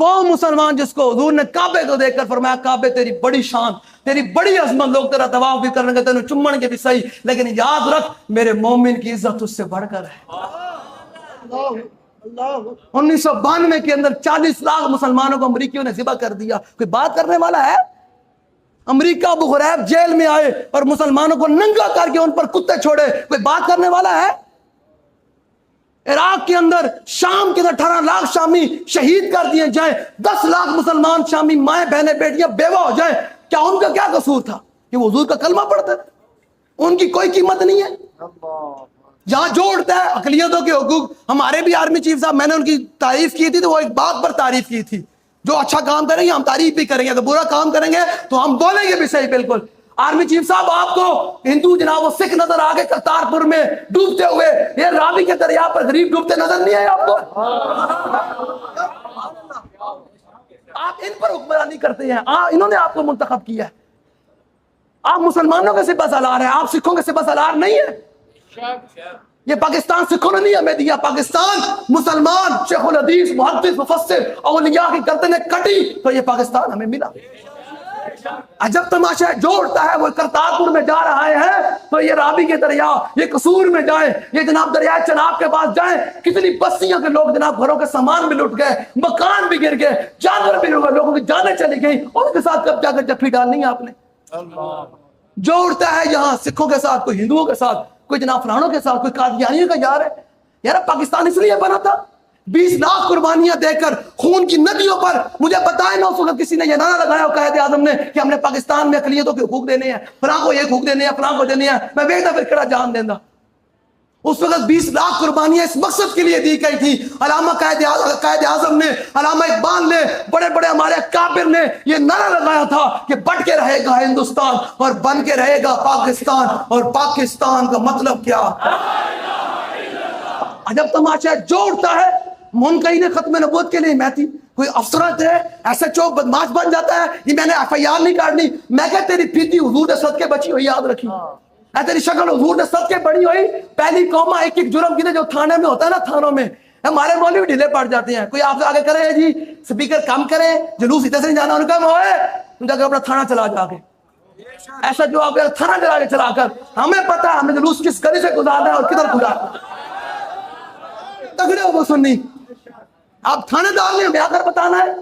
وہ مسلمان جس کو حضور نے کعبے کو دیکھ کر فرمایا کعبے تیری بڑی شان تیری بڑی عظمت لوگ تیرا طواف بھی کرنے کے تینوں چمن کے بھی صحیح لیکن یاد رکھ میرے مومن کی عزت اس سے بڑھ کر ہے. 1992 کے اندر 40 لاکھ مسلمانوں کو امریکیوں نے ذبح کر دیا. کوئی بات کرنے والا ہے؟ امریکہ ابو غریب جیل میں آئے اور مسلمانوں کو ننگا کر کے ان پر کتے چھوڑے کوئی بات کرنے والا ہے؟ عراق کے اندر شام کے اندر 18 لاکھ شامی شہید کر دیے جائیں، 10 لاکھ مسلمان شامی مائیں بہنیں بیٹیاں بیوہ ہو جائیں، کیا ان کا کیا قصور تھا کہ وہ حضور کا کلمہ پڑھتے تھے؟ ان کی کوئی قیمت نہیں ہے۔ جہاں جوڑتا ہے اقلیتوں کے حقوق، ہمارے بھی آرمی چیف صاحب، میں نے ان کی تعریف کی تھی تو وہ ایک بات پر تعریف کی تھی، جو اچھا کام کریں گے ہم تعریف بھی کریں گے، اگر برا کام کریں گے تو ہم بولیں گے بھی صحیح۔ بالکل آرمی چیف صاحب، آپ کو ہندو جناب وہ سکھ نظر آگے کرتارپور میں ڈوبتے ہوئے، یہ راوی کے دریا پر غریب ڈوبتے نظر نہیں آئے آپ کو؟ آپ ان پر حکمرانی کرتے ہیں، انہوں نے آپ کو منتخب کیا ہے، آپ مسلمانوں کے سپہ سالار ہیں، آپ سکھوں کے سپہ سالار نہیں ہیں۔ یہ پاکستان سکھوں نے نہیں ہمیں دیا، پاکستان مسلمان شیخ الحدیث محدث مفسر اولیاء کی گردنیں کٹی تو یہ پاکستان ہمیں ملا۔ عجب تماشا ہے، جوڑتا ہے وہ کرتارپور میں جا رہے ہیں تو یہ راوی کے دریا، یہ قصور میں جائیں، یہ جناب دریائے چناب کے پاس جائیں، کتنی بستیاں کے لوگ جناب گھروں کے سامان بھی لٹ گئے، مکان بھی گر گئے، جانور بھی لٹ گئے، لوگوں کی جانیں چلی گئیں، ان کے ساتھ کب جا کر جفی ڈالنی ہے آپ نے؟ جوڑتا ہے یہاں سکھوں کے ساتھ، کوئی ہندوؤں کے ساتھ، کوئی جناب فلانوں کے ساتھ، کوئی قادیانیوں کا یار ہے۔ یار پاکستان اس لیے بنا تھا 20 لاکھ قربانیاں دے کر خون کی ندیوں پر، مجھے بتائیں نا اس وقت کسی نے یہ نعرہ لگایا قائد اعظم نے کہ ہم نے پاکستان میں اقلیتوں کے حقوق دینے ہیں، فلاں کو یہ حقوق دینے ہیں، فلاں کو دینے ہیں، میں ویکھتا پھر کڑا جان دینا۔ اس وقت 20 لاکھ قربانیاں اس مقصد کے لیے دی گئی تھی۔ علامہ قائد اعظم نے، علامہ اقبال نے، بڑے بڑے ہمارے کابر نے یہ نعرہ لگایا تھا کہ بٹ کے رہے گا ہندوستان اور بن کے رہے گا پاکستان، اور پاکستان کا مطلب کیا؟ عجب تماشا ہے، جوڑتا ہے۔ منکرین ختم نبوت کے لیے میں تھی، کوئی افسرت ہے ایسا چو بدماش بن جاتا ہے، یہ میں نے FIR نہیں کاٹنی، میں کہ تیری پھیتی حضور نے صدقے بچی ہوئی یاد رکھی، اے تیری شکل حضور نے صدقے بڑی ہوئی۔ پہلی قومہ ایک ایک جرم کی جو تھانے میں ہوتا ہے نا، تھانوں میں ہمارے مولوی ڈھیلے پڑ جاتے ہیں، کوئی آپ سے آگے کرے جی سپیکر کم کرے، جلوس ادھر سے نہیں جانا، ان کا ہوئے تم جا کے اپنا تھانہ چلا جا کے، ایسا جو آپ تھانہ چلا کے چلا کر، ہمیں پتا ہے ہمیں جلوس کس گلی سے گزارنا ہے اور کدھر گزارنا ہے، تگڑے ہو وہ سننی۔ آپ تھانے دار نے ہمیں آ کر بتانا ہے،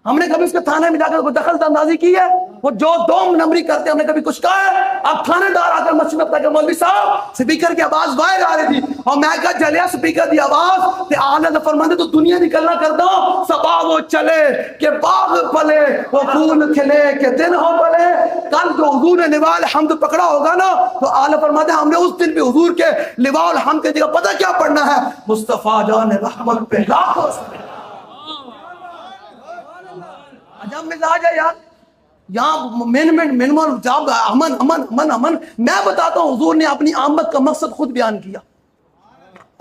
ہم نے کبھی اس کے تھانے میں جا کر کوئی دخل اندازی کی ہے؟ وہ جو دوم نمبری کرتے ہیں ہم نے کبھی کچھ کہا ہے؟ آپ تھانے دار آ کر مسجد میں بتا کہ مولوی صاحب سپیکر کی آواز باہر آ رہی تھی اور میں کہا جلیا سپیکر دی آواز تے آلہ دا فرماندے تو دنیا نکلنا کر دو، صبا وہ چلے کہ باغ پلے، وہ پھول کھلے کہ دن ہو پلے۔ کل جو حضور نے لواء الحمد پکڑا ہوگا نا تو آلہ فرماتے ہم نے اس دن بھی حضور کے لواء الحمد کی جگہ پتہ کیا پڑھنا ہے؟ مصطفیٰ جان رحمت پہ لاکھوں عجب مزاج ہے یار، یہاں منمن جاب امن امن امن امن۔ میں بتاتا ہوں حضور نے اپنی آمد کا مقصد خود بیان کیا۔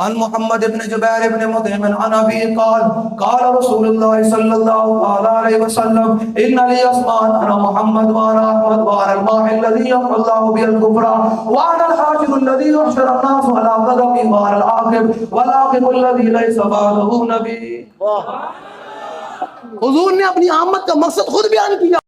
عن محمد بن جبیر بن مطعم عن ابی قال قال رسول اللہ صلی اللہ علیہ وسلم ان لی اسماء انا محمد وانا احمد وانا الماء الذي يمحو الله به الكفر وانا الحاشر الذي يحشر الناس على قدمي وانا العاقب والعاقب الذي ليس بعده نبي۔ حضور نے اپنی آمد کا مقصد خود بیان کیا۔